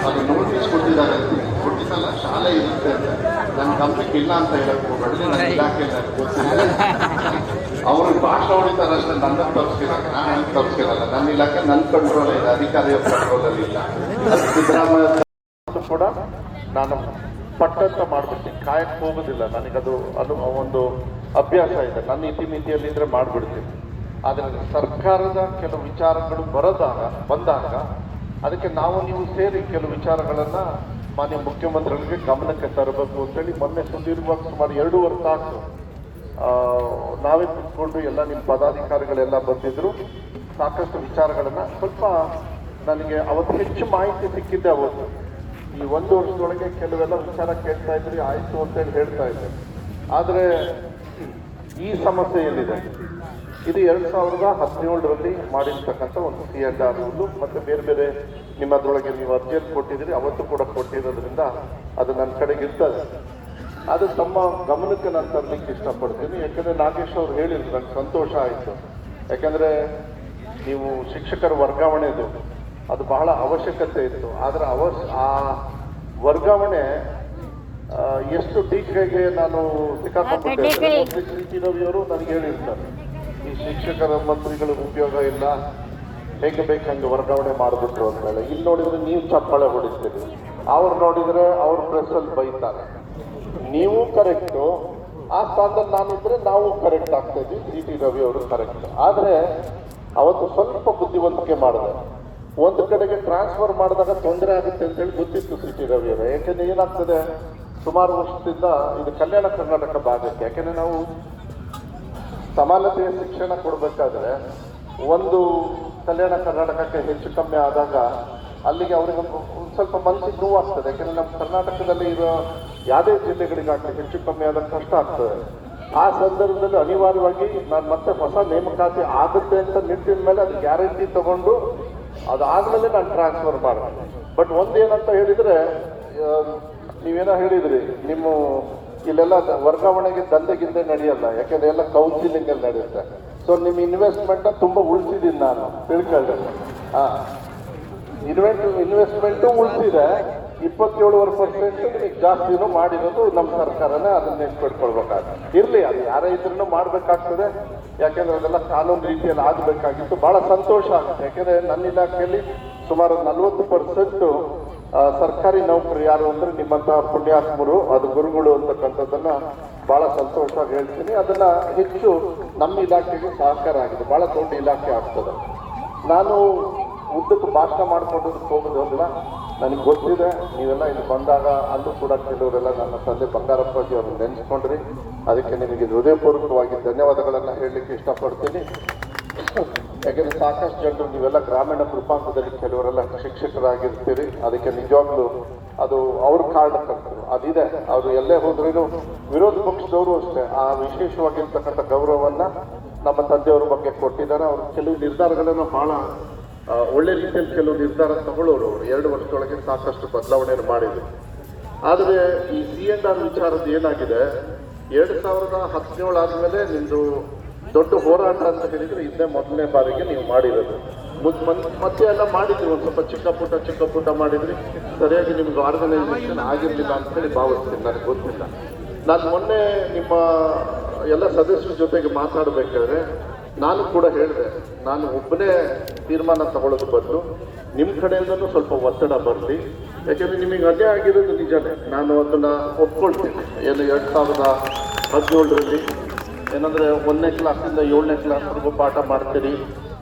ಅದು ನೋಟಿಸ್ ಕೊಟ್ಟಿದ್ದಾರೆ. ನೋಟಿಸಲ್ಲ, ಶಾಲೆ ಇರುತ್ತೆ ಅಂತ. ನನ್ನ ಗಮನಕ್ಕೆ ಇಲ್ಲ ಅಂತ ಹೇಳಕ್ ಹೋಗ್ಬೇಡಿ, ನನ್ನ ಇಲಾಖೆ ನನಗೆ ಗೊತ್ತಿಲ್ಲ. ಅವರು ಭಾಷಣ ಹೊಡಿತಾರೆ ಅಷ್ಟೇ, ನನ್ನ ತಪ್ಪಿಸಿದಾಗ ನಾನು ತಪ್ಪಿಸಿರಲ್ಲ. ನನ್ನ ಇಲಾಖೆ ನನ್ನ ಕಂಟ್ರೋಲ್ ಇದೆ, ಅಧಿಕಾರಿಯ ಕಂಟ್ರೋಲ್ ಅಲ್ಲಿ ಇಲ್ಲ. ಸಿದ್ದರಾಮಯ್ಯ ಕೂಡ ನಾನು ಪಟ್ಟಂತ ಮಾಡ್ಬಿಡ್ತೀನಿ, ಕಾಯಕ್ಕೆ ಹೋಗೋದಿಲ್ಲ. ನನಗದು ಒಂದು ಅಭ್ಯಾಸ ಇದೆ. ನನ್ನ ಇತಿಮಿತಿಯಲ್ಲಿದ್ರೆ ಮಾಡ್ಬಿಡ್ತೀನಿ. ಆದರೆ ಸರ್ಕಾರದ ಕೆಲವು ವಿಚಾರಗಳು ಬಂದಾಗ ಅದಕ್ಕೆ ನಾವು ನೀವು ಸೇರಿ ಕೆಲವು ವಿಚಾರಗಳನ್ನ ಮಾನ್ಯ ಮುಖ್ಯಮಂತ್ರಿಗಳಿಗೆ ಗಮನಕ್ಕೆ ತರಬೇಕು ಅಂತೇಳಿ ಮೊನ್ನೆ ಸುದೀರ್ಘವಾಗಿ ಸುಮಾರು 2.5 ತಾಸು ನಾವೇ ಕುತ್ಕೊಂಡು ಎಲ್ಲ ನಿಮ್ಮ ಪದಾಧಿಕಾರಿಗಳೆಲ್ಲ ಬಂದಿದ್ರು. ಸಾಕಷ್ಟು ವಿಚಾರಗಳನ್ನ ಸ್ವಲ್ಪ ನನಗೆ ಅವತ್ತು ಹೆಚ್ಚು ಮಾಹಿತಿ ಸಿಕ್ಕಿದ್ದೆ. ಅವತ್ತು ಈ 1 ವರ್ಷದೊಳಗೆ ಕೆಲವೆಲ್ಲ ವಿಚಾರ ಕೇಳ್ತಾ ಇದ್ರಿ, ಆಯ್ತು ಅಂತೇಳಿ ಹೇಳ್ತಾ ಇದ್ದೆ. ಆದರೆ ಈ ಸಮಸ್ಯೆ ಏನಿದೆ, ಇದು 2017ರಲ್ಲಿ ಮಾಡಿರ್ತಕ್ಕಂಥ ಒಂದು CSR ರೂಲು ಮತ್ತು ಬೇರೆ ಬೇರೆ ನಿಮ್ಮದ್ರೊಳಗೆ ನೀವು ಅರ್ಜಿಯನ್ನು ಕೊಟ್ಟಿದ್ದೀರಿ, ಅವತ್ತು ಕೂಡ ಕೊಟ್ಟಿರೋದ್ರಿಂದ ಅದು ನನ್ನ ಕಡೆಗೆ ಇರ್ತದೆ. ಅದು ತಮ್ಮ ಗಮನಕ್ಕೆ ನಾನು ತರಲಿಕ್ಕೆ ಇಷ್ಟಪಡ್ತೀನಿ. ಯಾಕಂದರೆ ನಾಗೇಶ್ ಅವ್ರು ಹೇಳಿದ್ರು, ನನಗೆ ಸಂತೋಷ ಆಯಿತು. ಯಾಕಂದರೆ ನೀವು ಶಿಕ್ಷಕರ ವರ್ಗಾವಣೆದು ಅದು ಬಹಳ ಅವಶ್ಯಕತೆ ಇತ್ತು. ಆದರೆ ಆ ವರ್ಗಾವಣೆ ಎಷ್ಟು ಟೀಕೆಗೆ ನಾನು ಸಿಕ್ಕಾಕೊಂಡಿದ್ದೆ. ಟಿ ರವಿಯವರು ನನಗೆ ಹೇಳಿರ್ತಾರೆ, ಈ ಶಿಕ್ಷಕರ ಮಂತ್ರಿಗಳಿಗೆ ಉಪಯೋಗ ಇಲ್ಲ, ಹೇಗೆ ಬೇಕು ಹಂಗೆ ವರ್ಗಾವಣೆ ಮಾಡಿಬಿಟ್ರು ಅಂತೆಲ್ಲ. ಇಲ್ಲಿ ನೋಡಿದ್ರೆ ನೀವು ಚಪ್ಪಾಳೆ ಹೊಡಿತೀರಿ, ಅವ್ರು ನೋಡಿದ್ರೆ ಅವ್ರ ಪ್ರೆಸ್ಸಲ್ಲಿ ಬೈತಾರೆ. ನೀವು ಕರೆಕ್ಟು, ಆ ಸ್ಥಾನದಲ್ಲಿ ನಾನಿದ್ರೆ ನಾವು ಕರೆಕ್ಟ್ ಆಗ್ತಾ ಇದ್ವಿ. ಟಿ ರವಿ ಅವರು ಕರೆಕ್ಟ್. ಆದರೆ ಅವತ್ತು ಸ್ವಲ್ಪ ಬುದ್ಧಿವಂತಿಕೆ ಮಾಡಿದೆ. ಒಂದು ಕಡೆಗೆ ಟ್ರಾನ್ಸ್ಫರ್ ಮಾಡಿದಾಗ ತೊಂದರೆ ಆಗುತ್ತೆ ಅಂತೇಳಿ ಗೊತ್ತಿತ್ತು ಟಿ ರವಿ ಅವರು. ಯಾಕೆಂದ್ರೆ ಏನಾಗ್ತದೆ, ಸುಮಾರು ವರ್ಷದಿಂದ ಇದು ಕಲ್ಯಾಣ ಕರ್ನಾಟಕ ಭಾಗಕ್ಕೆ, ಯಾಕೆಂದ್ರೆ ನಾವು ಸಮಾನತೆಯ ಶಿಕ್ಷಣ ಕೊಡಬೇಕಾದ್ರೆ ಒಂದು ಕಲ್ಯಾಣ ಕರ್ನಾಟಕಕ್ಕೆ ಹೆಚ್ಚು ಕಮ್ಮಿ ಆದಾಗ ಅಲ್ಲಿಗೆ ಅವರಿಗೆ ಒಂದು ಸ್ವಲ್ಪ ಮನಸ್ಸಿಗೆ ನೋವಾಗ್ತದೆ. ಯಾಕೆಂದರೆ ನಮ್ಮ ಕರ್ನಾಟಕದಲ್ಲಿ ಇರೋ ಯಾವುದೇ ಜಿಲ್ಲೆಗಳಿಗಾಗಲಿ ಹೆಚ್ಚು ಕಮ್ಮಿ ಆದಾಗ ಕಷ್ಟ ಆಗ್ತದೆ. ಆ ಸಂದರ್ಭದಲ್ಲಿ ಅನಿವಾರ್ಯವಾಗಿ ನಾನು ಮತ್ತೆ ಹೊಸ ನೇಮಕಾತಿ ಆಗುತ್ತೆ ಅಂತ ನಿಂತಿದ ಮೇಲೆ ಅದು ಗ್ಯಾರಂಟಿ ತಗೊಂಡು ಅದಾದಮೇಲೆ ನಾನು ಟ್ರಾನ್ಸ್ಫರ್ ಮಾಡಿದೆ. ಬಟ್ ಒಂದೇನಂತ ಹೇಳಿದರೆ, ನೀವೇನೋ ಹೇಳಿದ್ರಿ, ನಿಮ್ಮ ಇಲ್ಲೆಲ್ಲ ವರ್ಗಾವಣೆಗೆ ದಂಧೆಗಿಂದೆ ನಡೆಯಲ್ಲ, ಯಾಕೆಂದ್ರೆ ಎಲ್ಲ ಕೌನ್ಸಿಲಿಂಗ್ ಅಲ್ಲಿ ನಡೆಯುತ್ತೆ. ಸೊ ನಿಮ್ಮ ಇನ್ವೆಸ್ಟ್ಮೆಂಟ್ ತುಂಬ ಉಳಿಸಿದ್ದೀನಿ ನಾನು, ತಿಳ್ಕೊಳ್ಳಿ. ಇನ್ವೆಸ್ಟ್ಮೆಂಟು ಉಳಿಸಿದೆ. 27% ನಿಮಗೆ ಜಾಸ್ತಿನೂ ಮಾಡಿರೋದು ನಮ್ಮ ಸರ್ಕಾರನೇ, ಅದನ್ನ ನೆನ್ಪಿಟ್ಕೊಳ್ಬೇಕಾಗ್ತದೆ. ಇರಲಿ, ಅದು ಯಾರೇ ಇದ್ರೂ ಮಾಡಬೇಕಾಗ್ತದೆ. ಯಾಕೆಂದ್ರೆ ಅದೆಲ್ಲ ಕಾನೂನು ರೀತಿಯಲ್ಲಿ ಆಗಬೇಕಾಗಿತ್ತು. ಭಾಳ ಸಂತೋಷ ಆಗುತ್ತೆ. ಯಾಕೆಂದರೆ ನನ್ನ ಇಲಾಖೆಯಲ್ಲಿ ಸುಮಾರು 40% ಸರ್ಕಾರಿ ನೌಕರಿ ಯಾರು ಅಂದರೆ ನಿಮ್ಮಂತಹ ಪುಣ್ಯಾತ್ಮರು, ಅದು ಗುರುಗಳು ಅಂತಕ್ಕಂಥದ್ದನ್ನ ಭಾಳ ಸಂತೋಷವಾಗಿ ಹೇಳ್ತೀನಿ. ಅದನ್ನ ಹೆಚ್ಚು ನಮ್ಮ ಇಲಾಖೆಗೆ ಸಹಕಾರ ಆಗಿದೆ. ಭಾಳ ದೊಡ್ಡ ಇಲಾಖೆ ಆಗ್ತದೆ. ನಾನು ಉದ್ದಕ್ಕೂ ಭಾಷಣ ಮಾಡ್ಕೊಂಡೋದಕ್ಕೆ ಹೋಗೋದಿಲ್ಲ. ನನಗೆ ಗೊತ್ತಿದೆ, ನೀವೆಲ್ಲ ಇಲ್ಲಿ ಬಂದಾಗ ಅಲ್ಲೂ ಕೂಡ ಕೆಲವರೆಲ್ಲ ನನ್ನ ತಂದೆ ಬಂಗಾರಪ್ಪಾಜಿ ಅವರು ನೆನೆಸ್ಕೊಂಡ್ರಿ. ಅದಕ್ಕೆ ನಿಮಗೆ ಹೃದಯಪೂರ್ವಕವಾಗಿ ಧನ್ಯವಾದಗಳನ್ನು ಹೇಳಲಿಕ್ಕೆ ಇಷ್ಟಪಡ್ತೀನಿ. ಯಾಕೆಂದರೆ ಸಾಕಷ್ಟು ಜನರು ನೀವೆಲ್ಲ ಗ್ರಾಮೀಣ ಕೃಪಾಂಕದಲ್ಲಿ ಕೆಲವರೆಲ್ಲ ಶಿಕ್ಷಕರಾಗಿರ್ತೀರಿ. ಅದಕ್ಕೆ ನಿಜವಾಗ್ಲೂ ಅದು ಅವ್ರ ಕಾರಣಕ್ಕಂತರು ಅದಿದೆ. ಅವರು ಎಲ್ಲೇ ಹೋದ್ರೂ ವಿರೋಧ ಪಕ್ಷದವರು ಅಷ್ಟೇ ಆ ವಿಶೇಷವಾಗಿರ್ತಕ್ಕಂಥ ಗೌರವವನ್ನು ನಮ್ಮ ತಂದೆಯವ್ರ ಬಗ್ಗೆ ಕೊಟ್ಟಿದ್ದಾರೆ. ಅವರು ಕೆಲವು ನಿರ್ಧಾರಗಳನ್ನು ಬಹಳ ಒಳ್ಳೆ ರೀತಿಯಲ್ಲಿ ಕೆಲವು ನಿರ್ಧಾರ ತಗೊಳ್ಳೋರು. 2 ವರ್ಷದೊಳಗೆ ಸಾಕಷ್ಟು ಬದಲಾವಣೆಯನ್ನು ಮಾಡಿದ್ರು. ಆದರೆ ಈ CSR ವಿಚಾರದ ಏನಾಗಿದೆ, 2017 ಆದಮೇಲೆ ನಿಮ್ಮದು ದೊಡ್ಡ ಹೋರಾಟ ಅಂತ ಹೇಳಿದ್ರೆ ಇದೇ ಮೊದಲನೇ ಬಾರಿಗೆ ನೀವು ಮಾಡಿರೋದು. ಮತ್ತೆ ಎಲ್ಲ ಮಾಡಿದ್ರಿ, ಒಂದು ಸ್ವಲ್ಪ ಚಿಕ್ಕ ಪುಟ್ಟ ಮಾಡಿದ್ರಿ. ಸರಿಯಾಗಿ ನಿಮ್ಗೆ ಆರ್ಗನೈಸೇಷನ್ ಆಗಿರಲಿಲ್ಲ ಅಂತ ಹೇಳಿ ಭಾವಿಸ್ತೀನಿ, ನನಗೆ ಗೊತ್ತಿಲ್ಲ. ನಾನು ಮೊನ್ನೆ ನಿಮ್ಮ ಎಲ್ಲ ಸದಸ್ಯರ ಜೊತೆಗೆ ಮಾತಾಡಬೇಕಾದ್ರೆ ನಾನು ಕೂಡ ಹೇಳಿದೆ, ನಾನು ಒಬ್ಬನೇ ತೀರ್ಮಾನ ತಗೊಳ್ಳೋದು ಬದಲು ನಿಮ್ಮ ಕಡೆಯಿಂದನೂ ಸ್ವಲ್ಪ ಒತ್ತಡ ಬರಲಿ. ಯಾಕೆಂದರೆ ನಿಮಗೆ ಅದೇ ಆಗಿರೋದು ನಿಜನೇ, ನಾನು ಅದನ್ನು ಒಪ್ಕೊಳ್ತೀನಿ. ಏನು 2017ರಲ್ಲಿ ಏನಂದರೆ 1ನೇ ಕ್ಲಾಸಿಂದ 7ನೇ ಕ್ಲಾಸ್ವರೆಗೂ ಪಾಠ ಮಾಡ್ತೀರಿ,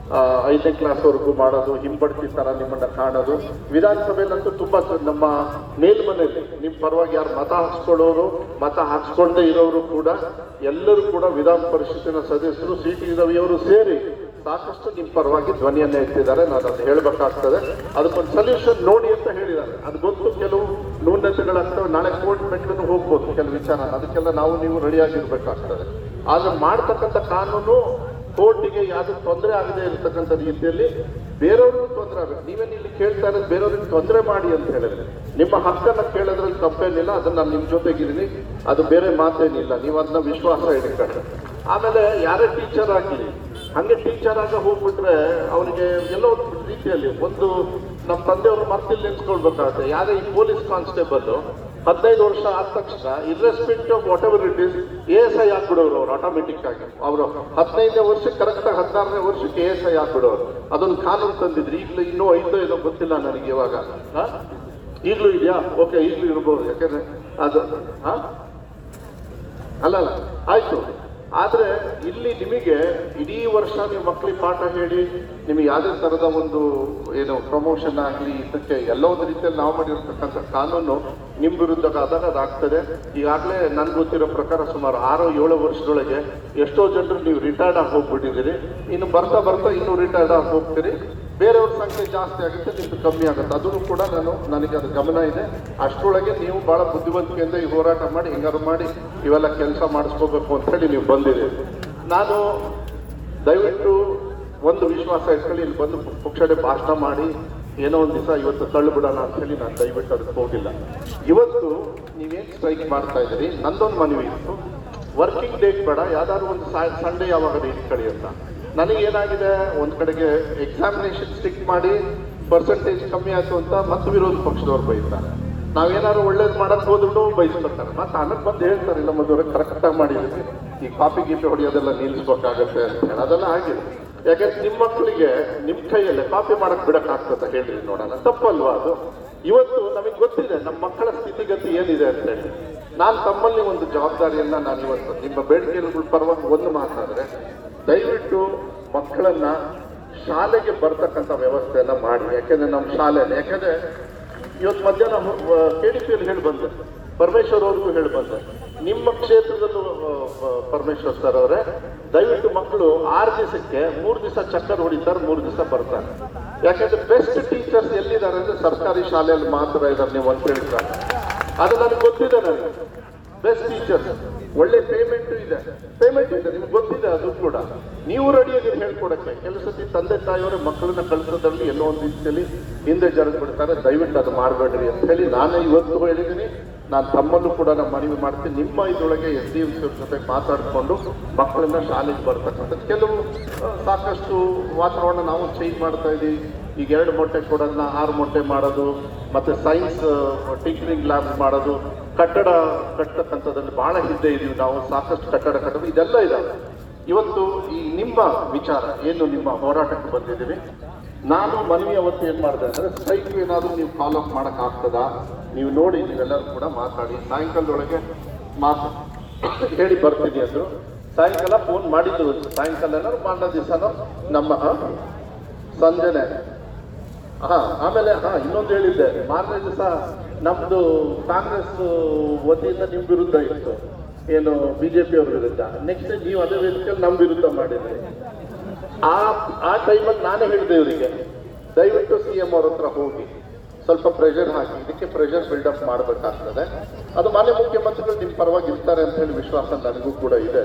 5ನೇ ಕ್ಲಾಸ್ವರೆಗೂ ಮಾಡೋದು, ಹಿಂಬಡ್ತಿ ಥರ ನಿಮ್ಮನ್ನು ಕಾಣೋದು. ವಿಧಾನಸಭೆಯಲ್ಲಂತೂ ತುಂಬ ನಮ್ಮ ಮೇಲ್ಮನೆಯಲ್ಲಿ ನಿಮ್ಮ ಪರವಾಗಿ ಯಾರು ಮತ ಹಾಕ್ಸ್ಕೊಳ್ಳೋರು, ಮತ ಹಾಕ್ಸ್ಕೊಳ್ಳದೆ ಇರೋರು ಕೂಡ ಎಲ್ಲರೂ ಕೂಡ ವಿಧಾನ ಪರಿಷತ್ತಿನ ಸದಸ್ಯರು ಟಿ ರವಿಯವರು ಸೇರಿ ಸಾಕಷ್ಟು ನಿಮ್ಮ ಪರವಾಗಿ ಧ್ವನಿಯನ್ನು ಎತ್ತಿದ್ದಾರೆ. ನಾನು ಅದು ಹೇಳಬೇಕಾಗ್ತದೆ. ಅದಕ್ಕೊಂದು ಸೊಲ್ಯೂಷನ್ ನೋಡಿ ಅಂತ ಹೇಳಿದ್ದಾರೆ. ಅದು ಗೊತ್ತು, ಕೆಲವು ನ್ಯೂನತೆಗಳಾಗ್ತವೆ. ನಾಳೆ ಕೋರ್ಟ್ ಮೆಟ್ಲನ್ನು ಹೋಗ್ಬೋದು ಕೆಲವು ವಿಚಾರ, ಅದಕ್ಕೆಲ್ಲ ನಾವು ನೀವು ರೆಡಿಯಾಗಿರ್ಬೇಕಾಗ್ತದೆ. ಆದರೆ ಮಾಡ್ತಕ್ಕಂಥ ಕಾನೂನು ಕೋರ್ಟಿಗೆ ಯಾವುದೇ ತೊಂದರೆ ಆಗದೆ ಇರತಕ್ಕಂಥ ರೀತಿಯಲ್ಲಿ ಬೇರೆಯವ್ರಿಗೂ ತೊಂದರೆ ಆಗಬೇಕು. ನೀವೇನು ಇಲ್ಲಿ ಕೇಳ್ತಾ ಇರೋದು ಬೇರೆಯವ್ರಿಗೆ ತೊಂದರೆ ಮಾಡಿ ಅಂತ ಹೇಳಿದ್ರೆ ನಿಮ್ಮ ಹಕ್ಕನ್ನು ಕೇಳೋದ್ರಲ್ಲಿ ತಪ್ಪೇನಿಲ್ಲ. ಅದನ್ನು ನಾನು ನಿಮ್ಮ ಜೊತೆಗಿದ್ದೀನಿ, ಅದು ಬೇರೆ ಮಾತೇನಿಲ್ಲ. ನೀವು ಅದನ್ನ ವಿಶ್ವಾಸ ಇಟ್ಕೊಂಡ್ರೆ ಆಮೇಲೆ ಯಾರೇ ಟೀಚರ್ ಆಗಲಿ ಹಾಗೆ ಟೀಚರ್ ಆಗ ಹೋಗ್ಬಿಟ್ರೆ ಅವನಿಗೆ ಎಲ್ಲೋ ರೀತಿಯಲ್ಲಿ ಒಂದು ನಮ್ಮ ತಂದೆಯವರು ಮರ್ತಿಲ್ಲಿ ನೆನ್ಸ್ಕೊಳ್ಬೇಕಾಗುತ್ತೆ. ಯಾರೇ ಈ ಪೊಲೀಸ್ ಕಾನ್ಸ್ಟೇಬಲ್ 15 ವರ್ಷ ಆದ ತಕ್ಷಣ irrespective of what ever it is ASI ಆಗ್ಬಿಡೋರು ಅವ್ರು ಆಟೋಮೆಟಿಕ್ ಆಗಿ. ಅವರು 15ನೇ ವರ್ಷಕ್ಕೆ ಕರೆಕ್ಟಾಗಿ 16ನೇ ವರ್ಷಕ್ಕೆ ASI ಆಗ್ಬಿಡೋರು. ಅದೊಂದು ಕಾನೂನು ತಂದಿದ್ರು. ಈಗಲೂ ಇನ್ನೂ ಐದೋ ಏನೋ ಗೊತ್ತಿಲ್ಲ ನನಗೆ ಇವಾಗ. ಈಗಲೂ ಇದೆಯಾ? ಓಕೆ, ಈಗಲೂ ಇರ್ಬೋದು. ಯಾಕಂದ್ರೆ ಅದು ಅಲ್ಲ ಆಯ್ತು. ಆದ್ರೆ ಇಲ್ಲಿ ನಿಮಗೆ ಇಡೀ ವರ್ಷ ನೀವು ಮಕ್ಕಳಿಗೆ ಪಾಠ ಹೇಳಿ ನಿಮಗೆ ಯಾವುದೇ ತರದ ಒಂದು ಏನು ಪ್ರಮೋಷನ್ ಆಗಲಿ ಇದಕ್ಕೆ ಎಲ್ಲ ಒಂದು ರೀತಿಯಲ್ಲಿ ನಾವು ಮಾಡಿರ್ತಕ್ಕಂಥ ಕಾನೂನು ನಿಮ್ಮ ವಿರುದ್ಧ ಆದಾಗ ಅದಾಗ್ತದೆ. ಈಗಾಗಲೇ ನನ್ಗೆ ಗೊತ್ತಿರೋ ಪ್ರಕಾರ ಸುಮಾರು 6-7 ವರ್ಷದೊಳಗೆ ಎಷ್ಟೋ ಜನರು ನೀವು ರಿಟೈರ್ಡ್ ಆಗಿ ಹೋಗ್ಬಿಟ್ಟಿದ್ದೀರಿ. ಇನ್ನು ಬರ್ತಾ ಬರ್ತಾ ಇನ್ನೂ ರಿಟೈರ್ಡ್ ಆಗಿ ಹೋಗ್ತೀರಿ. ಬೇರೆಯವ್ರ ಸಂಖ್ಯೆ ಜಾಸ್ತಿ ಆಗುತ್ತೆ, ನಿಮ್ದು ಕಮ್ಮಿ ಆಗುತ್ತೆ. ಅದನ್ನು ಕೂಡ ನನಗೆ ಅದು ಗಮನ ಇದೆ. ಅಷ್ಟರೊಳಗೆ ನೀವು ಬಹಳ ಬುದ್ಧಿವಂತಿಕೆಯಿಂದ ಈ ಹೋರಾಟ ಮಾಡಿ ಹೆಂಗಾರು ಮಾಡಿ ಇವೆಲ್ಲ ಕೆಲಸ ಮಾಡಿಸ್ಕೋಬೇಕು ಅಂತ ಹೇಳಿ ನೀವು ಬಂದಿದ್ದೀರಿ. ನಾನು ದಯವಿಟ್ಟು ಒಂದು ವಿಶ್ವಾಸ ಇಟ್ಕೊಳ್ಳಿ, ಇಲ್ಲಿ ಬಂದು ಪುಕ್ಷಡೆ ಭಾಷಣ ಮಾಡಿ ಏನೋ ಒಂದು ದಿವಸ ಇವತ್ತು ತಳ್ಳು ಬಿಡೋಣ ಅಂತ ಹೇಳಿ ನಾನು ದಯವಿಟ್ಟು ಅದಕ್ಕೆ ಹೋಗಿಲ್ಲ. ಇವತ್ತು ನೀವೇನು ಸ್ಟ್ರೈಕ್ ಮಾಡ್ತಾ ಇದ್ದೀರಿ, ನಂದೊಂದು ಮನವಿ ಇತ್ತು. ವರ್ಕಿಂಗ್ ಡೇಟ್ ಬೇಡ, ಯಾವ್ದಾದ್ರು ಒಂದು ಸಂಡೇ ಯಾವಾಗ ಇಟ್ಕೊಳ್ಳಿ ಅಂತ. ನನಗೇನಾಗಿದೆ, ಒಂದು ಕಡೆಗೆ ಎಕ್ಸಾಮಿನೇಷನ್ ಸ್ಟಿಕ್ ಮಾಡಿ ಪರ್ಸೆಂಟೇಜ್ ಕಮ್ಮಿ ಆಯಿತು ಅಂತ ಮತ್ತು ವಿರೋಧ ಪಕ್ಷದವ್ರು ಬೈತಾರೆ. ನಾವೇನಾದ್ರು ಒಳ್ಳೇದು ಮಾಡಕ್ ಹೋದ್ರು ಬೈಸ್ಕೊಳ್ತಾರೆ. ಮತ್ತೆ ಆಮೇಲೆ ಬಂದು ಹೇಳ್ತಾರೆ, ಇಲ್ಲ ಮದುವೆ ಕರೆಕ್ಟಾಗಿ ಮಾಡಿದ್ವಿ, ಈ ಕಾಪಿ ಗೀಪಿ ಹೊಡೆಯೋದೆಲ್ಲ ನಿಲ್ಲಿಸ್ಬೇಕಾಗತ್ತೆ ಅಂತ ಹೇಳಿ. ಅದೆಲ್ಲ ಆಗಿದೆ. ಯಾಕಂದ್ರೆ ನಿಮ್ಮ ಮಕ್ಕಳಿಗೆ ನಿಮ್ಮ ಕೈಯಲ್ಲೇ ಕಾಪಿ ಮಾಡಕ್ ಬಿಡಕ್ಕಾಗ್ತದೆ ಹೇಳ್ರಿ ನೋಡೋಣ, ತಪ್ಪಲ್ವಾ ಅದು? ಇವತ್ತು ನಮಗೆ ಗೊತ್ತಿದೆ ನಮ್ಮ ಮಕ್ಕಳ ಸ್ಥಿತಿಗತಿ ಏನಿದೆ ಅಂತ ಹೇಳಿ. ನಾನು ತಮ್ಮಲ್ಲಿ ಒಂದು ಜವಾಬ್ದಾರಿಯನ್ನ ನಾನು ಇವತ್ತು ನಿಮ್ಮ ಬೇಡಿಕೆಗಳ ಪರವಾಗಿ ಒಂದು ಮಾತಾಡಿದ್ರೆ, ದಯವಿಟ್ಟು ಮಕ್ಕಳನ್ನ ಶಾಲೆಗೆ ಬರ್ತಕ್ಕಂಥ ವ್ಯವಸ್ಥೆಯನ್ನ ಮಾಡಿ. ಯಾಕೆಂದ್ರೆ ನಮ್ಮ ಶಾಲೆಯಲ್ಲಿ, ಯಾಕೆಂದ್ರೆ ಇವತ್ತು ಮಧ್ಯಾಹ್ನ KDP ಹೇಳಿ ಬಂದೆ, ಪರಮೇಶ್ವರ್ ಅವ್ರಿಗೂ ಹೇಳಿ ಬಂದೆ, ನಿಮ್ಮ ಕ್ಷೇತ್ರದಲ್ಲೂ ಪರಮೇಶ್ವರ್ ಸರ್ ಅವರೇ, ದಯವಿಟ್ಟು ಮಕ್ಕಳು 6 ದಿವಸಕ್ಕೆ 3 ದಿವಸ ಚಕ್ಕರ್ ಹೊಡಿತಾರೆ, 3 ದಿವಸ ಬರ್ತಾರೆ. ಯಾಕಂದ್ರೆ ಬೆಸ್ಟ್ ಟೀಚರ್ಸ್ ಎಲ್ಲಿದ್ದಾರೆ ಅಂದ್ರೆ ಸರ್ಕಾರಿ ಶಾಲೆಯಲ್ಲಿ ಮಾತ್ರ ಇದ್ದಾರೆ ನೀವು ಅಂತ ಹೇಳ್ತಾರೆ. ಅದು ನನಗೆ ಗೊತ್ತಿದೆ. ನನಗೆ ಬೆಸ್ಟ್ ಟೀಚರ್ಸ್, ಒಳ್ಳೆ ಪೇಮೆಂಟ್ ಇದೆ ನಿಮ್ಗೆ ಗೊತ್ತಿದೆ. ಅದು ಕೂಡ ನೀವು ರೆಡಿಯಾಗಿ ಹೇಳ್ಕೊಡಕ್ಕೆ. ಕೆಲಸದ ತಂದೆ ತಾಯಿಯವರೇ ಮಕ್ಕಳನ್ನ ಕಳಿಸೋದ್ರಲ್ಲಿ ಎಲ್ಲೋ ಒಂದು ರೀತಿಯಲ್ಲಿ ಹಿಂದೆ ಜರಗ್ ಬಿಡ್ತಾರೆ. ದಯವಿಟ್ಟು ಅದು ಮಾಡಬೇಡ್ರಿ ಅಂತ ಹೇಳಿ ನಾನೇ ಇವತ್ತು ಹೇಳಿದ್ದೀನಿ. ನಾನು ತಮ್ಮಲ್ಲೂ ಕೂಡ ನಾನು ಮನವಿ ಮಾಡ್ತೀನಿ, ನಿಮ್ಮ ಇದರೊಳಗೆ SDMC ಜೊತೆ ಮಾತಾಡಿಕೊಂಡು ಮಕ್ಕಳನ್ನ ಶಾಲೆಗೆ ಬರ್ತಕ್ಕಂಥದ್ದು. ಕೆಲವು ಸಾಕಷ್ಟು ವಾತಾವರಣ ನಾವು ಚೇಂಜ್ ಮಾಡ್ತಾ ಇದ್ದೀವಿ. ಈಗ 2 ಮೊಟ್ಟೆ ಕೊಡೋದನ್ನ 6 ಮೊಟ್ಟೆ ಮಾಡೋದು, ಮತ್ತೆ ಸೈನ್ಸ್ ಟೀಚರಿಂಗ್ ಲ್ಯಾಬ್ ಮಾಡೋದು, ಕಟ್ಟಡ ಕಟ್ಟತಕ್ಕಂಥದ್ದಲ್ಲಿ ಬಹಳ ಹಿಂದೆ ಇದೀವಿ ನಾವು. ಸಾಕಷ್ಟು ಕಟ್ಟಡ ಕಟ್ಟೋದು ಇದೆಲ್ಲ ಇದಾವೆ. ಇವತ್ತು ಈ ನಿಮ್ಮ ವಿಚಾರ ಏನು, ನಿಮ್ಮ ಹೋರಾಟಕ್ಕೆ ಬಂದಿದ್ದೀವಿ. ನಾನು ಮನವಿ ಅವತ್ತು ಏನು ಮಾಡಿದೆ ಅಂದರೆ, ಸ್ಟ್ರೈಕ್ ಏನಾದರೂ ನೀವು ಫಾಲೋ ಅಪ್ ಮಾಡೋಕ್ಕಾಗ್ತದಾ ನೀವು ನೋಡಿ, ನೀವೆಲ್ಲರೂ ಕೂಡ ಮಾತಾಡಿ. ಸಾಯಂಕಾಲದೊಳಗೆ ಹೇಳಿ ಬರ್ತೀನಿ ಅಂದರು. ಸಾಯಂಕಾಲ ಫೋನ್ ಮಾಡಿದ್ರು. ಸಾಯಂಕಾಲ ಏನಾದ್ರು ಮಾರನೇ ದಿವಸನೋ ನಮ್ಮ ಸಂಜೆನೆ ಆಮೇಲೆ ಇನ್ನೊಂದು ಹೇಳಿದ್ದೆ, ಮಾರನೇ ದಿವಸ ನಮ್ದು ಕಾಂಗ್ರೆಸ್ ವತಿಯಿಂದ ನಿಮ್ಮ ವಿರುದ್ಧ ಇತ್ತು, ಏನು BJP ಅವ್ರ ವಿರುದ್ಧ. ನೆಕ್ಸ್ಟ್ ನೀವು ಅದೇ ವೇದಿಕೆಯಲ್ಲಿ ನಮ್ಮ ವಿರುದ್ಧ ಮಾಡಿದ್ರಿ. ಆ ಟೈಮಲ್ಲಿ ನಾನೇ ಹೇಳಿದೆ ಇವರಿಗೆ, ದಯವಿಟ್ಟು CM ಅವ್ರ ಹತ್ರ ಹೋಗಿ ಸ್ವಲ್ಪ ಪ್ರೆಷರ್ ಹಾಕಿ, ಇದಕ್ಕೆ ಪ್ರೆಷರ್ ಬಿಲ್ಡಪ್ ಮಾಡಬೇಕಾಗ್ತದೆ. ಅದು ಮಾನ್ಯ ಮುಖ್ಯಮಂತ್ರಿಗಳು ನಿಮ್ಮ ಪರವಾಗಿ ಇರ್ತಾರೆ ಅಂತ ಹೇಳಿ ವಿಶ್ವಾಸ ನನಗೂ ಕೂಡ ಇದೆ.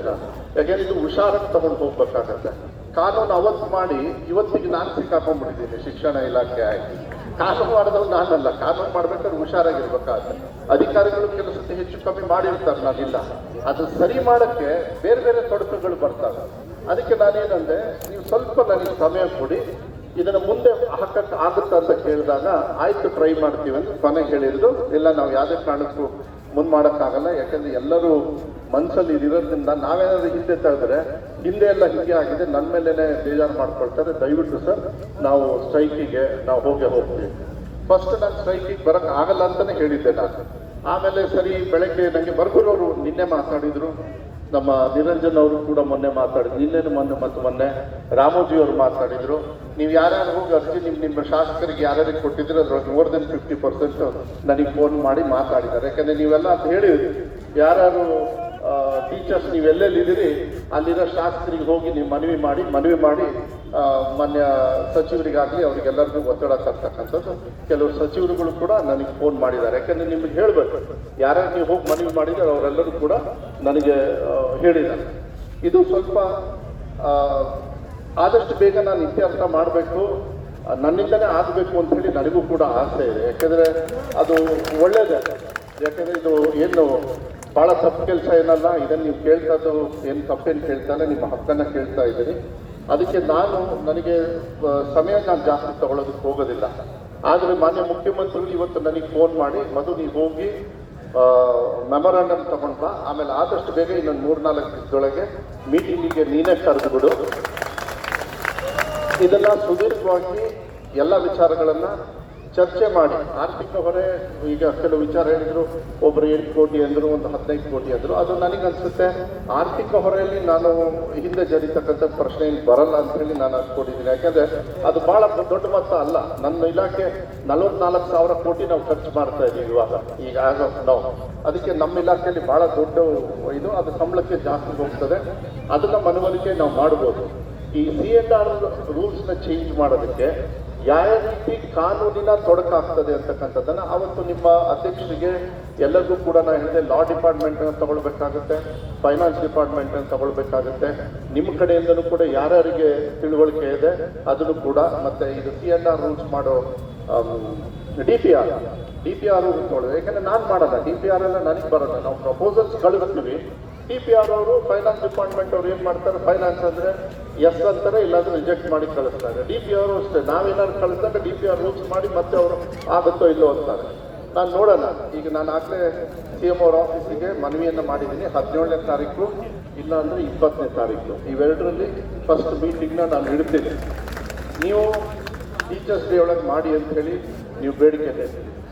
ಯಾಕೆಂದ್ರೆ ಇದು ಹುಷಾರಾಗಿ ತಗೊಂಡು ಹೋಗ್ಬೇಕಾಗತ್ತೆ. ಕಾನೂನು ಅವತ್ತು ಮಾಡಿ ಇವತ್ತಿಗೆ ನಾನು ಸಿಕ್ಕಾಕೊಂಡ್ಬಿಟ್ಟಿದ್ದೀನಿ ಶಿಕ್ಷಣ ಇಲಾಖೆ ಆಗಿ. ಕಾನೂನು ಮಾಡಿದವ್ರು ನಾನಲ್ಲ, ಕಾನೂನು ಮಾಡ್ಬೇಕಾದ್ರೆ ಹುಷಾರಾಗಿರ್ಬೇಕಾಗುತ್ತೆ. ಅಧಿಕಾರಿಗಳು ಕೆಲಸಕ್ಕೆ ಹೆಚ್ಚು ಕಮ್ಮಿ ಮಾಡಿರ್ತಾರೆ, ನಾನಿಲ್ಲ. ಅದು ಸರಿ ಮಾಡಕ್ಕೆ ಬೇರೆ ಬೇರೆ ತೊಡಕುಗಳು ಬರ್ತವೆ. ಅದಕ್ಕೆ ನಾನೇನಂದ್ರೆ, ನೀವು ಸ್ವಲ್ಪ ನನಗೆ ಸಮಯ ಕೊಡಿ, ಇದನ್ನ ಮುಂದೆ ಹಾಕಕ್ಕೆ ಆಗುತ್ತಾ ಅಂತ ಕೇಳಿದಾಗ ಆಯ್ತು ಟ್ರೈ ಮಾಡ್ತೀವಿ ಅಂತ ಕೊನೆಗೆ ಹೇಳಿದ್ರು. ಇಲ್ಲ, ನಾವು ಯಾವುದೇ ಕಾರಣಕ್ಕೂ ಮುಂದೆ ಮಾಡೋಕ್ಕಾಗಲ್ಲ, ಯಾಕಂದ್ರೆ ಎಲ್ಲರೂ ಮನಸ್ಸಲ್ಲಿ ಇರೋದ್ರಿಂದ ನಾವೇನಾದ್ರೂ ಹಿಂದೆ ತೆಗೆದ್ರೆ ಹಿಂದೆ ಎಲ್ಲ ಹೀಗೆ ಆಗಿದೆ, ನನ್ನ ಮೇಲೇನೆ ಬೇಜಾರು ಮಾಡ್ಕೊಳ್ತಾರೆ. ದಯವಿಟ್ಟು ಸರ್ ನಾವು ಸ್ಟ್ರೈಕಿಗೆ ನಾವು ಹೋಗ್ತೀವಿ. ಫಸ್ಟ್ ನಾನು ಸ್ಟ್ರೈಕಿಗೆ ಬರಕ್ ಆಗಲ್ಲ ಅಂತಾನೆ ಹೇಳಿದ್ದೆ ನಾನು. ಆಮೇಲೆ ಸರಿ ಬೆಳಗ್ಗೆ ನನಗೆ ಬರ್ಗುರವರು ನಿನ್ನೆ ಮಾತಾಡಿದ್ರು, ನಮ್ಮ ನಿರಂಜನ್ ಅವರು ಕೂಡ ಮೊನ್ನೆ ಮಾತಾಡಿದ್ರು, ನಿನ್ನೆನು ಮೊನ್ನೆ ರಾಮೋಜಿ ಅವರು ಮಾತಾಡಿದ್ರು. ನೀವು ಯಾರ್ಯಾರು ಹೋಗಿ ಅರ್ಜಿ ನಿಮ್ಮ ಶಾಸಕರಿಗೆ ಯಾರ್ಯಾರಿಗೆ ಕೊಟ್ಟಿದ್ರೆ ಅದ್ರೊಳಗೆ more than 50% ನನಗೆ ಫೋನ್ ಮಾಡಿ ಮಾತಾಡಿದ್ದಾರೆ. ಯಾಕಂದ್ರೆ ನೀವೆಲ್ಲ ಅಂತ ಹೇಳಿದ್ರಿ, ಯಾರ್ಯಾರು ಟೀಚರ್ಸ್ ನೀವೆಲ್ಲೆಲ್ಲಿದ್ದೀರಿ ಅಲ್ಲಿರೋ ಶಾಸಕರಿಗೆ ಹೋಗಿ ನೀವು ಮನವಿ ಮಾಡಿ ಮಾನ್ಯ ಸಚಿವರಿಗಾಗಲಿ ಅವರಿಗೆಲ್ಲರಿಗೂ ಒತ್ತಡ ತರ್ತಕ್ಕಂಥದ್ದು. ಕೆಲವು ಸಚಿವರುಗಳು ಕೂಡ ನನಗೆ ಫೋನ್ ಮಾಡಿದ್ದಾರೆ. ಯಾಕಂದ್ರೆ ನಿಮಗೆ ಹೇಳಬೇಕು, ಯಾರ್ಯಾರು ನೀವು ಹೋಗಿ ಮನವಿ ಮಾಡಿದ್ದಾರೆ ಅವರೆಲ್ಲರೂ ಕೂಡ ನನಗೆ ಹೇಳಿದ್ದಾರೆ. ಇದು ಸ್ವಲ್ಪ ಆದಷ್ಟು ಬೇಗ ನಾನು ಇತ್ಯರ್ಥ ಮಾಡಬೇಕು, ನನ್ನಿಂದನೇ ಆಗಬೇಕು ಅಂತ ಹೇಳಿ ನನಗೂ ಕೂಡ ಆಸೆ ಇದೆ. ಯಾಕೆಂದರೆ ಅದು ಒಳ್ಳೆಯದೇ. ಯಾಕೆಂದರೆ ಇದು ಏನು ಭಾಳ ತಪ್ಪು ಕೆಲಸ ಏನಲ್ಲ. ಇದನ್ನು ನೀವು ಕೇಳ್ತಾದ್ದು ಏನು ತಪ್ಪೇನು ಕೇಳ್ತಾನೆ, ನಿಮ್ಮ ಹಕ್ಕನ್ನು ಕೇಳ್ತಾ ಇದ್ದೀನಿ. ಅದಕ್ಕೆ ನನಗೆ ಸಮಯ ನಾನು ಜಾಸ್ತಿ ತಗೊಳ್ಳೋದಕ್ಕೆ ಹೋಗೋದಿಲ್ಲ. ಆದರೆ ಮಾನ್ಯ ಮುಖ್ಯಮಂತ್ರಿಗಳು ಇವತ್ತು ನನಗೆ ಫೋನ್ ಮಾಡಿ, ಮಧು ನೀವು ಹೋಗಿ ಮೆಮೊರಾಂಡಮ್ ತಗೊಂಡ್ಬಾ, ಆಮೇಲೆ ಆದಷ್ಟು ಬೇಗ ಇನ್ನೊಂದು 3-4 ದಿವಸದೊಳಗೆ ಮೀಟಿಂಗಿಗೆ ನೀನೇ ಕರೆದುಬಿಡು. ಇದೆಲ್ಲ ಸುದೀರ್ಘವಾಗಿ ಎಲ್ಲ ವಿಚಾರಗಳನ್ನು ಚರ್ಚೆ ಮಾಡಿ, ಆರ್ಥಿಕ ಹೊರೆ ಈಗ ಕೆಲವು ವಿಚಾರ ಹೇಳಿದ್ರು, ಒಬ್ಬರು 8 ಕೋಟಿ ಅಂದರು, ಒಂದು 15 ಕೋಟಿ ಅಂದರು. ಅದು ನನಗನ್ಸುತ್ತೆ ಆರ್ಥಿಕ ಹೊರೆಯಲ್ಲಿ ನಾನು ಹಿಂದೆ ಜರಿತಕ್ಕಂಥ ಪ್ರಶ್ನೆ ಏನು ಬರಲ್ಲ ಅಂತ ಹೇಳಿ ನಾನು ಅನ್ಕೊಂಡಿದ್ದೀನಿ. ಯಾಕೆಂದರೆ ಅದು ಭಾಳ ದೊಡ್ಡ ಮೊತ್ತ ಅಲ್ಲ. ನನ್ನ ಇಲಾಖೆ 44,000 ಕೋಟಿ ನಾವು ಖರ್ಚು ಮಾಡ್ತಾ ಇದ್ದೀವಿ ಇವಾಗ, ಈಗ ನಾವು ಅದಕ್ಕೆ ನಮ್ಮ ಇಲಾಖೆಯಲ್ಲಿ ಭಾಳ ದೊಡ್ಡ ಇದು, ಅದು ಸಂಬಳಕ್ಕೆ ಜಾಸ್ತಿ ಹೋಗ್ತದೆ. ಅದನ್ನ ಮನವರಿಕೆ ನಾವು ಮಾಡ್ಬೋದು. ಈ C&R ರೂಲ್ಸ್ನ ಚೇಂಜ್ ಮಾಡೋದಕ್ಕೆ ಯಾವ ರೀತಿ ಕಾನೂನಿನ ತೊಡಕಾಗ್ತದೆ ಅಂತಕ್ಕಂಥದ್ದನ್ನು ಅವತ್ತು ನಿಮ್ಮ ಅಧ್ಯಕ್ಷರಿಗೆ ಎಲ್ಲರಿಗೂ ಕೂಡ ನಾನು ಹೇಳಿದೆ, ಲಾ ಡಿಪಾರ್ಟ್ಮೆಂಟನ್ನು ತಗೊಳ್ಬೇಕಾಗುತ್ತೆ, ಫೈನಾನ್ಸ್ ಡಿಪಾರ್ಟ್ಮೆಂಟನ್ನು ತಗೊಳ್ಬೇಕಾಗುತ್ತೆ, ನಿಮ್ಮ ಕಡೆಯಿಂದಲೂ ಕೂಡ ಯಾರ್ಯಾರಿಗೆ ತಿಳುವಳಿಕೆ ಇದೆ ಅದನ್ನು ಕೂಡ, ಮತ್ತು ಇದು C&R ರೂಲ್ಸ್ ಮಾಡೋ DPR ರೂಲ್ಸ್ ತೊಗೊಳ್ಳೋದು. ಯಾಕಂದರೆ ನಾನು ಮಾಡಲ್ಲ, DPR ಎಲ್ಲ ನನಗೆ ಬರೋಲ್ಲ. ನಾವು ಪ್ರಪೋಸಲ್ಸ್ ಕಳಿಸ್ತೀವಿ, DPR ಅವರು ಫೈನಾನ್ಸ್ ಡಿಪಾರ್ಟ್ಮೆಂಟ್ ಅವ್ರು ಏನು ಮಾಡ್ತಾರೆ, ಫೈನಾನ್ಸ್ ಅಂದರೆ ಎಸ್ ಅಂತಾರೆ, ಇಲ್ಲಾಂದ್ರೆ ರಿಜೆಕ್ಟ್ ಮಾಡಿ ಕಳಿಸ್ತಾರೆ. DPR ಅಷ್ಟೇ, ನಾವೇನಾದ್ರು ಕಳಿಸಿದಾಗ DPR ರೂಲ್ಸ್ ಮಾಡಿ ಮತ್ತೆ ಅವರು ಆಗುತ್ತೋ ಇಲ್ಲೋ ಅಂತಾರೆ. ನಾನು ನೋಡೋಣ. ಈಗ ನಾನು ಆಗಲೇ CM ಅವ್ರ ಆಫೀಸಿಗೆ ಮನವಿಯನ್ನು ಮಾಡಿದ್ದೀನಿ. 17ನೇ ತಾರೀಕು ಇಲ್ಲ ಅಂದರೆ 20ನೇ ತಾರೀಕು, ಇವೆರಡರಲ್ಲಿ ಫಸ್ಟ್ ಮೀಟಿಂಗ್ನ ನಾನು ಇಡ್ತೀನಿ. ನೀವು ಟೀಚರ್ಸ್ ಡೇ ಒಳಗೆ ಮಾಡಿ ಅಂತ ಹೇಳಿ ನೀವು ಬೇಡಿಕೆ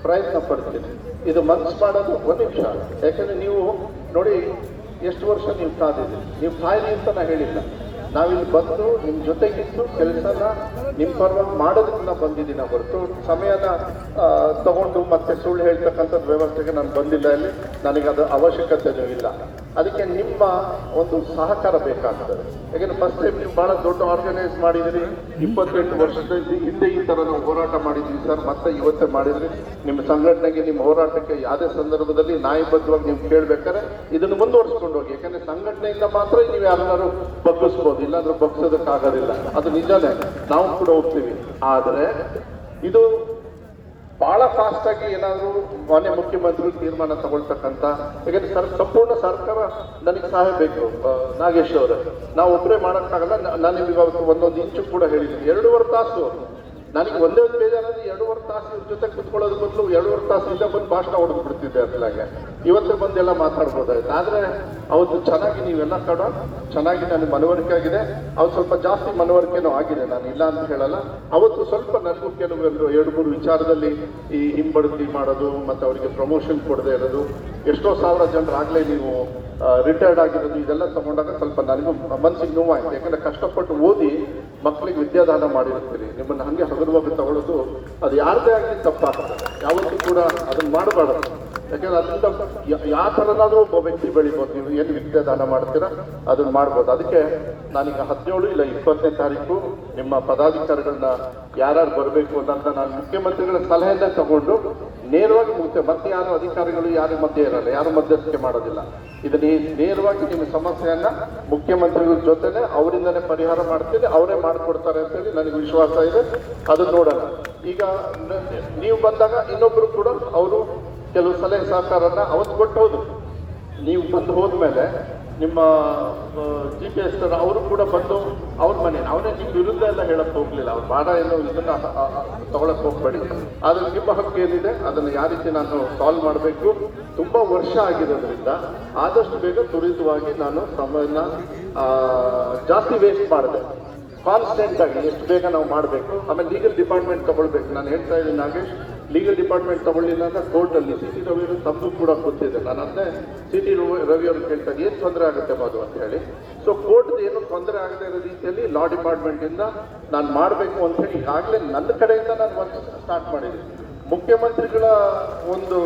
ಪ್ರಯತ್ನ ಪಡ್ತೀನಿ. ಇದು ಮನಸ್ಸು ಮಾಡೋದು ಒಂದು ನಿಮಿಷ. ಯಾಕಂದರೆ ನೀವು ನೋಡಿ, ಎಷ್ಟು ವರ್ಷ ನೀವು ಕಾದಿದ್ದೀರಿ. ನೀವು ಕಾಯಿರಿ ಅಂತ ನಾನು ಹೇಳಿಲ್ಲ. ನಾವಿಲ್ಲಿ ಬಂದು ನಿಮ್ಮ ಜೊತೆಗಿದ್ದು ಕೆಲಸನ ನಿಮ್ಮ ಪರವಾಗಿ ಮಾಡೋದಕ್ಕೆ ಬಂದಿದ್ದೀನಿ ಹೊರತು ಸಮಯನ ತಗೊಂಡು ಮತ್ತೆ ಸುಳ್ಳು ಹೇಳ್ತಕ್ಕಂಥದ್ದು ವ್ಯವಸ್ಥೆಗೆ ನಾನು ಬಂದಿಲ್ಲ. ಇಲ್ಲಿ ನನಗೆ ಅದು ಅವಶ್ಯಕತೆಯೂ ಇಲ್ಲ. ಅದಕ್ಕೆ ನಿಮ್ಮ ಒಂದು ಸಹಕಾರ ಬೇಕಾಗ್ತದೆ. ಯಾಕೆಂದರೆ ಫಸ್ಟ್ ಟೈಮ್ ನೀವು ಭಾಳ ದೊಡ್ಡ ಆರ್ಗನೈಸ್ ಮಾಡಿದಿರಿ. 28 ವರ್ಷದ ಹಿಂದೆ ಈ ಥರ ನಾವು ಹೋರಾಟ ಮಾಡಿದ್ವಿ ಸರ್, ಮತ್ತೆ ಇವತ್ತೇ ಮಾಡಿದ್ರಿ. ನಿಮ್ಮ ಸಂಘಟನೆಗೆ, ನಿಮ್ಮ ಹೋರಾಟಕ್ಕೆ ಯಾವುದೇ ಸಂದರ್ಭದಲ್ಲಿ ನ್ಯಾಯಬದ್ಧವಾಗಿ ನೀವು ಕೇಳಬೇಕಾದ್ರೆ ಇದನ್ನು ಮುಂದುವರಿಸ್ಕೊಂಡು ಹೋಗಿ. ಯಾಕಂದರೆ ಸಂಘಟನೆಯಿಂದ ಮಾತ್ರ ನೀವು ಯಾರನ್ನಾರು ಬಗ್ಗಿಸ್ಬೋದು, ಇಲ್ಲಾಂದ್ರೆ ಬಗ್ಸೋದಕ್ಕಾಗೋದಿಲ್ಲ. ಅದು ನಿಜಾನೇ, ನಾವು ಕೂಡ ಹೋಗ್ತೀವಿ. ಆದರೆ ಇದು ಭಾಳ ಫಾಸ್ಟಾಗಿ ಏನಾದರೂ ಮಾನ್ಯ ಮುಖ್ಯಮಂತ್ರಿಗಳು ತೀರ್ಮಾನ ತಗೊಳ್ತಕ್ಕಂಥ, ಯಾಕಂದರೆ ಸಂಪೂರ್ಣ ಸರ್ಕಾರ ನನಗೆ ಸಹಾಯ ಬೇಕು. ನಾಗೇಶ್ ಅವರೇ, ನಾವು ಒಬ್ಬರೇ ಮಾಡೋಕ್ಕಾಗಲ್ಲ. ನಾನು ನಿಮಗೆ ಒಂದೊಂದು ಇಂಚು ಕೂಡ ಹೇಳಿದ್ದೀನಿ. 2.5 ತಾಸು ನನಗೆ ಒಂದೇ ಒಂದು ಬೇಜಾರಾದ್ರೆ 2.5 ತಾಸು ಇವ್ರ ಜೊತೆ ಕುತ್ಕೊಳ್ಳೋದು ಬದಲು 2.5 ತಾಸು ಇಲ್ಲೇ ಬಂದು ಭಾಷಣ ಹೊಡೆದು ಬಿಡ್ತಿದ್ದೆ ಅದ್ಲಾಗೆ. ಇವತ್ತೇ ಬಂದೆಲ್ಲ ಮಾತಾಡ್ಬೋದಾಯ್ತು. ಆದರೆ ಅವತ್ತು ಚೆನ್ನಾಗಿ ನೀವೆಲ್ಲ ಕಡ ಚೆನ್ನಾಗಿ ನನಗೆ ಮನವರಿಕೆ ಆಗಿದೆ. ಅವತ್ತು ಸ್ವಲ್ಪ ಜಾಸ್ತಿ ಮನವರಿಕೆನೂ ಆಗಿದೆ, ನಾನು ಇಲ್ಲ ಅಂತ ಹೇಳಲ್ಲ. ಅವತ್ತು ಸ್ವಲ್ಪ ನನಗೂ ಕೆಲವೊಂದು 2-3 ವಿಚಾರದಲ್ಲಿ ಈ ಹಿಂಬಡ್ತಿ ಮಾಡೋದು ಮತ್ತು ಅವರಿಗೆ ಪ್ರಮೋಷನ್ ಕೊಡದೇ ಇರೋದು, ಎಷ್ಟೋ ಸಾವಿರ ಜನರು ಆಗಲೇ ನೀವು ರಿಟೈರ್ಡ್ ಆಗಿರೋದು, ಇದೆಲ್ಲ ತಗೊಂಡಾಗ ಸ್ವಲ್ಪ ನನಗೂ ಮನಸ್ಸಿಗೆ ನೋವಾಯಿತು. ಯಾಕಂದರೆ ಕಷ್ಟಪಟ್ಟು ಓದಿ ಮಕ್ಕಳಿಗೆ ವಿದ್ಯಾದಾನ ಮಾಡಿರ್ತೀರಿ, ನಿಮ್ಮನ್ನು ಹಾಗೆ ಹಗುರವಾಗಿ ತಗೊಳ್ಳೋದು ಅದು ಯಾರದೇ ಆಗಲಿ ತಪ್ಪಾಗ್ತದೆ. ಯಾವತ್ತೂ ಕೂಡ ಅದನ್ನು ಮಾಡಬಾರ್ದು. ಯಾಕೆಂದರೆ ಅದರಿಂದ ಯಾವ ಥರನಾದರೂ ಒಬ್ಬ ವ್ಯಕ್ತಿ ಬೆಳಿಬೋದು. ನೀವು ಏನು ವಿದ್ಯಾದಾನ ಮಾಡ್ತೀರಾ ಅದನ್ನು ಮಾಡ್ಬೋದು. ಅದಕ್ಕೆ ನಾನೀಗ 17 ಇಲ್ಲ 20ನೇ ತಾರೀಕು ನಿಮ್ಮ ಪದಾಧಿಕಾರಿಗಳನ್ನ ಯಾರ್ಯಾರು ಬರಬೇಕು ಅನ್ನೋದನ್ನ ನಾನು ಮುಖ್ಯಮಂತ್ರಿಗಳ ಸಲಹೆಯನ್ನೇ ತಗೊಂಡು ನೇರವಾಗಿ ಮತ್ತೆ ಯಾರು ಅಧಿಕಾರಿಗಳು ಯಾರು ಮಧ್ಯೆ ಇರಲ್ಲ, ಯಾರು ಮಧ್ಯಸ್ಥಿಕೆ ಮಾಡೋದಿಲ್ಲ. ಇದನ್ನ ನೇರವಾಗಿ ನಿಮ್ಮ ಸಮಸ್ಯೆಯನ್ನ ಮುಖ್ಯಮಂತ್ರಿಗಳ ಜೊತೆನೆ ಅವರಿಂದನೇ ಪರಿಹಾರ ಮಾಡ್ತೀನಿ, ಅವರೇ ಮಾಡಿಕೊಡ್ತಾರೆ ಅಂತೇಳಿ ನನಗೆ ವಿಶ್ವಾಸ ಇದೆ. ಅದನ್ನು ನೋಡೋಣ. ಈಗ ನೀವು ಬಂದಾಗ ಇನ್ನೊಬ್ಬರು ಕೂಡ ಅವರು ಕೆಲವು ಸಲಹೆ ಸಹಕಾರನ ಅವತ್ತು ಕೊಟ್ಟು ಹೋದ್ರು. ನೀವು ಬಂದು ಹೋದ್ಮೇಲೆ ನಿಮ್ಮ GPS ಅವರು ಕೂಡ ಬಂದು ಅವ್ರ ಮನೆ, ಅವನೇ ನಿಮ್ಮ ವಿರುದ್ಧ ಎಲ್ಲ ಹೇಳಕ್ಕೆ ಹೋಗ್ಲಿಲ್ಲ. ಅವ್ರು ಬಾಡ ಏನೋ ಇದನ್ನ ತಗೊಳಕ್ ಹೋಗ್ಬೇಡಿ. ಆದ್ರೆ ನಿಮ್ಮ ಹಕ್ಕು ಏನಿದೆ ಅದನ್ನು ಯಾವ ರೀತಿ ನಾನು ಸಾಲ್ವ್ ಮಾಡಬೇಕು, ತುಂಬ ವರ್ಷ ಆಗಿರೋದ್ರಿಂದ ಆದಷ್ಟು ಬೇಗ ತ್ವರಿತವಾಗಿ ನಾನು ಸಮಯನ ಜಾಸ್ತಿ ವೇಸ್ಟ್ ಮಾಡಿದೆ. ಕಾನ್ಸ್ಟೆಂಟ್ ಆಗಿ ಎಷ್ಟು ಬೇಗ ನಾವು ಮಾಡಬೇಕು. ಆಮೇಲೆ ಲೀಗಲ್ ಡಿಪಾರ್ಟ್ಮೆಂಟ್ ತಗೊಳ್ಬೇಕು. ನಾನು ಹೇಳ್ತಾ ಇದ್ದೀನಿ ನಾಗೇಶ್, ಲೀಗಲ್ ಡಿಪಾರ್ಟ್ಮೆಂಟ್ ತಗೊಳ್ಳಿಲ್ಲ ಅಂದ್ರೆ ಕೋರ್ಟಲ್ಲಿ CT ರವಿ ಅವರು ತಪ್ಪು ಕೂಡ ಗೊತ್ತಿದೆ. ನಾನು ಅದನ್ನೇ CT ರವಿ ಅವ್ರು ಕೇಳ್ತಾರೆ, ಏನು ತೊಂದರೆ ಆಗುತ್ತೆ ಮಧು ಅಂತ ಹೇಳಿ. ಸೊ ಕೋರ್ಟ್ದು ಏನು ತೊಂದರೆ ಆಗದೆ ಇರೋ ರೀತಿಯಲ್ಲಿ ಲಾ ಡಿಪಾರ್ಟ್ಮೆಂಟಿಂದ ನಾನು ಮಾಡಬೇಕು ಅಂತ ಹೇಳಿ ಈಗಾಗಲೇ ನನ್ನ ಕಡೆಯಿಂದ ನಾನು ಒಂದು ಸ್ಟಾರ್ಟ್ ಮಾಡಿದ್ದೀನಿ. ಮುಖ್ಯಮಂತ್ರಿಗಳ ಒಂದು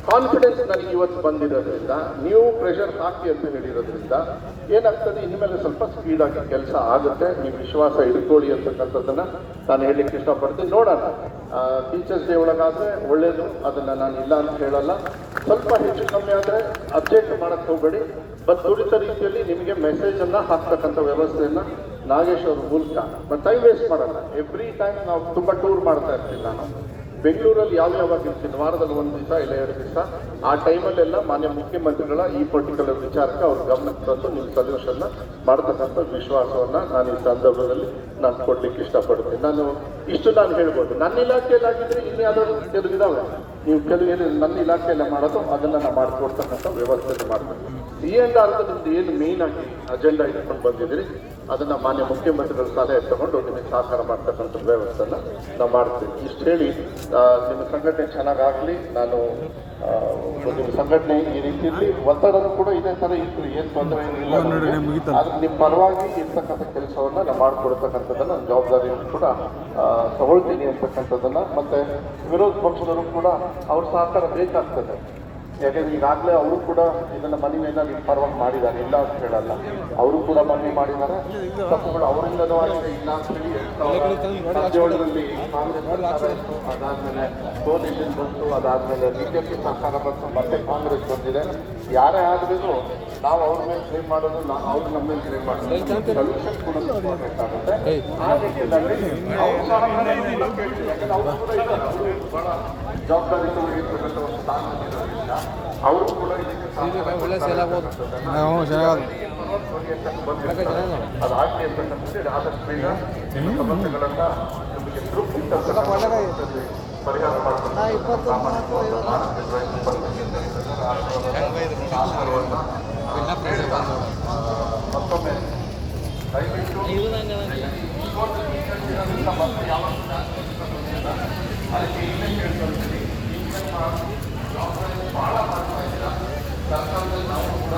ಕಾನ್ಫಿಡೆನ್ಸ್ ನನಗೆ ಇವತ್ತು ಬಂದಿರೋದ್ರಿಂದ, ನೀವು ಪ್ರೆಷರ್ ಹಾಕಿ ಅಂತ ಹೇಳಿರೋದ್ರಿಂದ ಏನಾಗ್ತದೆ, ಇನ್ಮೇಲೆ ಸ್ವಲ್ಪ ಸ್ಪೀಡಾಗಿ ಕೆಲಸ ಆಗುತ್ತೆ. ನೀವು ವಿಶ್ವಾಸ ಇಟ್ಕೊಳ್ಳಿ ಅಂತಕ್ಕಂಥದ್ದನ್ನು ನಾನು ಹೇಳಲಿಕ್ಕೆ ಇಷ್ಟಪಡ್ತೀನಿ. ನೋಡೋಣ, ಟೀಚರ್ಸ್ ಡೇ ಒಳಗಾದರೆ ಒಳ್ಳೆಯದು, ಅದನ್ನು ನಾನು ಇಲ್ಲ ಅಂತ ಹೇಳಲ್ಲ. ಸ್ವಲ್ಪ ಹೆಚ್ಚು ಕಮ್ಮಿ ಆದರೆ ಅಬ್ಜೆಕ್ಟ್ ಮಾಡೋಕ್ಕೆ ಹೋಗಬೇಡಿ. ಬಟ್ ತ್ವರಿತ ರೀತಿಯಲ್ಲಿ ನಿಮಗೆ ಮೆಸೇಜನ್ನು ಹಾಕ್ತಕ್ಕಂಥ ವ್ಯವಸ್ಥೆಯನ್ನು ನಾಗೇಶ್ ಅವ್ರ ಮೂಲಕ, ಬಟ್ ಟೈಮ್ ವೇಸ್ಟ್ ಮಾಡೋಣ. ಎವ್ರಿ ಟೈಮ್ ನಾವು ತುಂಬ ಟೂರ್ ಮಾಡ್ತಾ ಇರ್ತೀನಿ. ನಾನು ಬೆಂಗಳೂರಲ್ಲಿ ಯಾವಾಗ ಇರ್ತೀನಿ, ವಾರದಲ್ಲಿ 1 ದಿವಸ ಇಲ್ಲ 2 ದಿವಸ, ಆ ಟೈಮಲ್ಲೆಲ್ಲ ಮಾನ್ಯ ಮುಖ್ಯಮಂತ್ರಿಗಳ ಈ ಪರ್ಟಿಕ್ಯುಲರ್ ವಿಚಾರಕ್ಕೆ ಅವ್ರ ಗಮನಕ್ಕೆ ತಂದು ನೀವು ಸೊಲ್ಯೂಷನ್ನ ಮಾಡ್ತಕ್ಕಂಥ ವಿಶ್ವಾಸವನ್ನು ನಾನು ಈ ಸಂದರ್ಭದಲ್ಲಿ ನಾನು ಕೊಡ್ಲಿಕ್ಕೆ ಇಷ್ಟಪಡ್ತೀನಿ. ನಾನು ಇಷ್ಟು ನಾನು ಹೇಳ್ಬೋದು. ನನ್ನ ಇಲಾಖೆಯಲ್ಲಾಗಿದ್ದರೆ ಇನ್ನು ಯಾವುದಾದ್ರು ಕೆಲವು ಇದಾವೆ. ನೀವು ಕೆಲವೇನು ನನ್ನ ಇಲಾಖೆಯಲ್ಲೇ ಮಾಡೋದು ಅದನ್ನು ನಾವು ಮಾಡಿಕೊಡ್ತಕ್ಕಂಥ ವ್ಯವಸ್ಥೆಯನ್ನು ಮಾಡ್ತೀವಿ. C&R ನಿಮ್ದು ಏನು ಮೇಯ್ನ್ ಆಗಿ ಅಜೆಂಡಾ ಇಟ್ಕೊಂಡು ಬಂದಿದ್ದೀರಿ ಅದನ್ನು ಮಾನ್ಯ ಮುಖ್ಯಮಂತ್ರಿಗಳ ಸಲಹೆ ತಗೊಂಡು ನಿಮಗೆ ಸಹಕಾರ ಮಾಡ್ತಕ್ಕಂಥ ವ್ಯವಸ್ಥೆನ ನಾವು ಮಾಡ್ತೀವಿ. ಇಷ್ಟು ಹೇಳಿ ನಿಮ್ಮ ಸಂಘಟನೆ ಚೆನ್ನಾಗಾಗಲಿ. ನಾನು ನಿಮ್ಮ ಸಂಘಟನೆ ಈ ರೀತಿ ಇರಲಿ, ಒತ್ತಡನೂ ಕೂಡ ಇದೇ ಥರ ಇತ್ತು, ಏನು ತೊಂದರೆ ಇಲ್ಲ. ಆದ್ರೆ ನಿಮ್ಮ ಪರವಾಗಿ ಇರ್ತಕ್ಕಂಥ ಕೆಲಸವನ್ನು ನಾವು ಮಾಡಿಕೊಡ್ತಕ್ಕಂಥದ್ದನ್ನು ನನ್ನ ಜವಾಬ್ದಾರಿಯನ್ನು ಕೂಡ ತಗೊಳ್ತೀನಿ ಅಂತಕ್ಕಂಥದ್ದನ್ನು, ಮತ್ತು ವಿರೋಧ ಪಕ್ಷದವರು ಕೂಡ ಅವ್ರ ಸಹಕಾರ ಬೇಕಾಗ್ತದೆ. ಯಾಕೆಂದ್ರೆ ಈಗಾಗಲೇ ಅವರು ಕೂಡ ಇದನ್ನು ಮನವಿಯನ್ನು ನಿಮ್ಮ ಪರವಾಗಿ ಮಾಡಿದ್ದಾರೆ, ಇಲ್ಲ ಅಂತ ಹೇಳಲ್ಲ. ಅವರು ಕೂಡ ಮನವಿ ಮಾಡಿದ್ದಾರೆ, ತಪ್ಪುಗಳು ಅವರಿಂದನೂ ಆಗಿದೆ. ಇಲ್ಲ ಅಂತ ಹೇಳಿ 2017ರಲ್ಲಿ ಕಾಂಗ್ರೆಸ್ ಸರ್ಕಾರ ಇತ್ತು, ಅದಾದಮೇಲೆ ಕೋಲಿಷನ್ ಬಂತು, ಅದಾದಮೇಲೆ BJP ಸರ್ಕಾರ ಬಂತು, ಮತ್ತೆ ಕಾಂಗ್ರೆಸ್ ಬಂದಿದೆ. ಯಾರೇ ಆದ್ರೂ ನಾವು ಅವ್ರ ಮೇಲೆ ಕ್ಲೇಮ್ ಮಾಡೋದು, ಅವ್ರು ನಮ್ಮ ಮೇಲೆ ಕ್ಲೇಮ್ ಮಾಡೋದು, ಸೊಲ್ಯೂಷನ್ ಕೂಡ ಬೇಕಾಗುತ್ತೆ. ಆ ನಿಟ್ಟಿನಲ್ಲಿ ಅವ್ರ ಸಹಕಾರ ಯಾಕಂದ್ರೆ ಅವರು ಕೂಡ ಇದ್ದಾರೆ, ಅವರು ಬಹಳ ಜವಾಬ್ದಾರಿತವಾಗಿರ್ತಕ್ಕಂಥ ಒಂದು ಸ್ಥಾನ ಇರೋದ್ರಿಂದ ಅವರು ಕೂಡ ಇದಕ್ಕೆ ಅದಾಗಲಿ ಅಂತಕ್ಕಂಥದ್ದು ಆದಷ್ಟು ಬೇಗ ಸಮಸ್ಯೆಗಳನ್ನ ನಿಮಗೆ ತೃಪ್ತಿ ಪರಿಹಾರ ಮತ್ತೊಮ್ಮೆ ದಯವಿಟ್ಟು ಮತ್ತೆ ಯಾವ ಅದಕ್ಕೆ ಇನ್ನೇ ಕೇಳ್ಕೊಳ್ತೀನಿ. ಭಾಳ ಮಾಡ್ತಾ ಇದ್ದೀರಾ ಸರ್ಕಾರದಲ್ಲಿ ನಾವು ಕೂಡ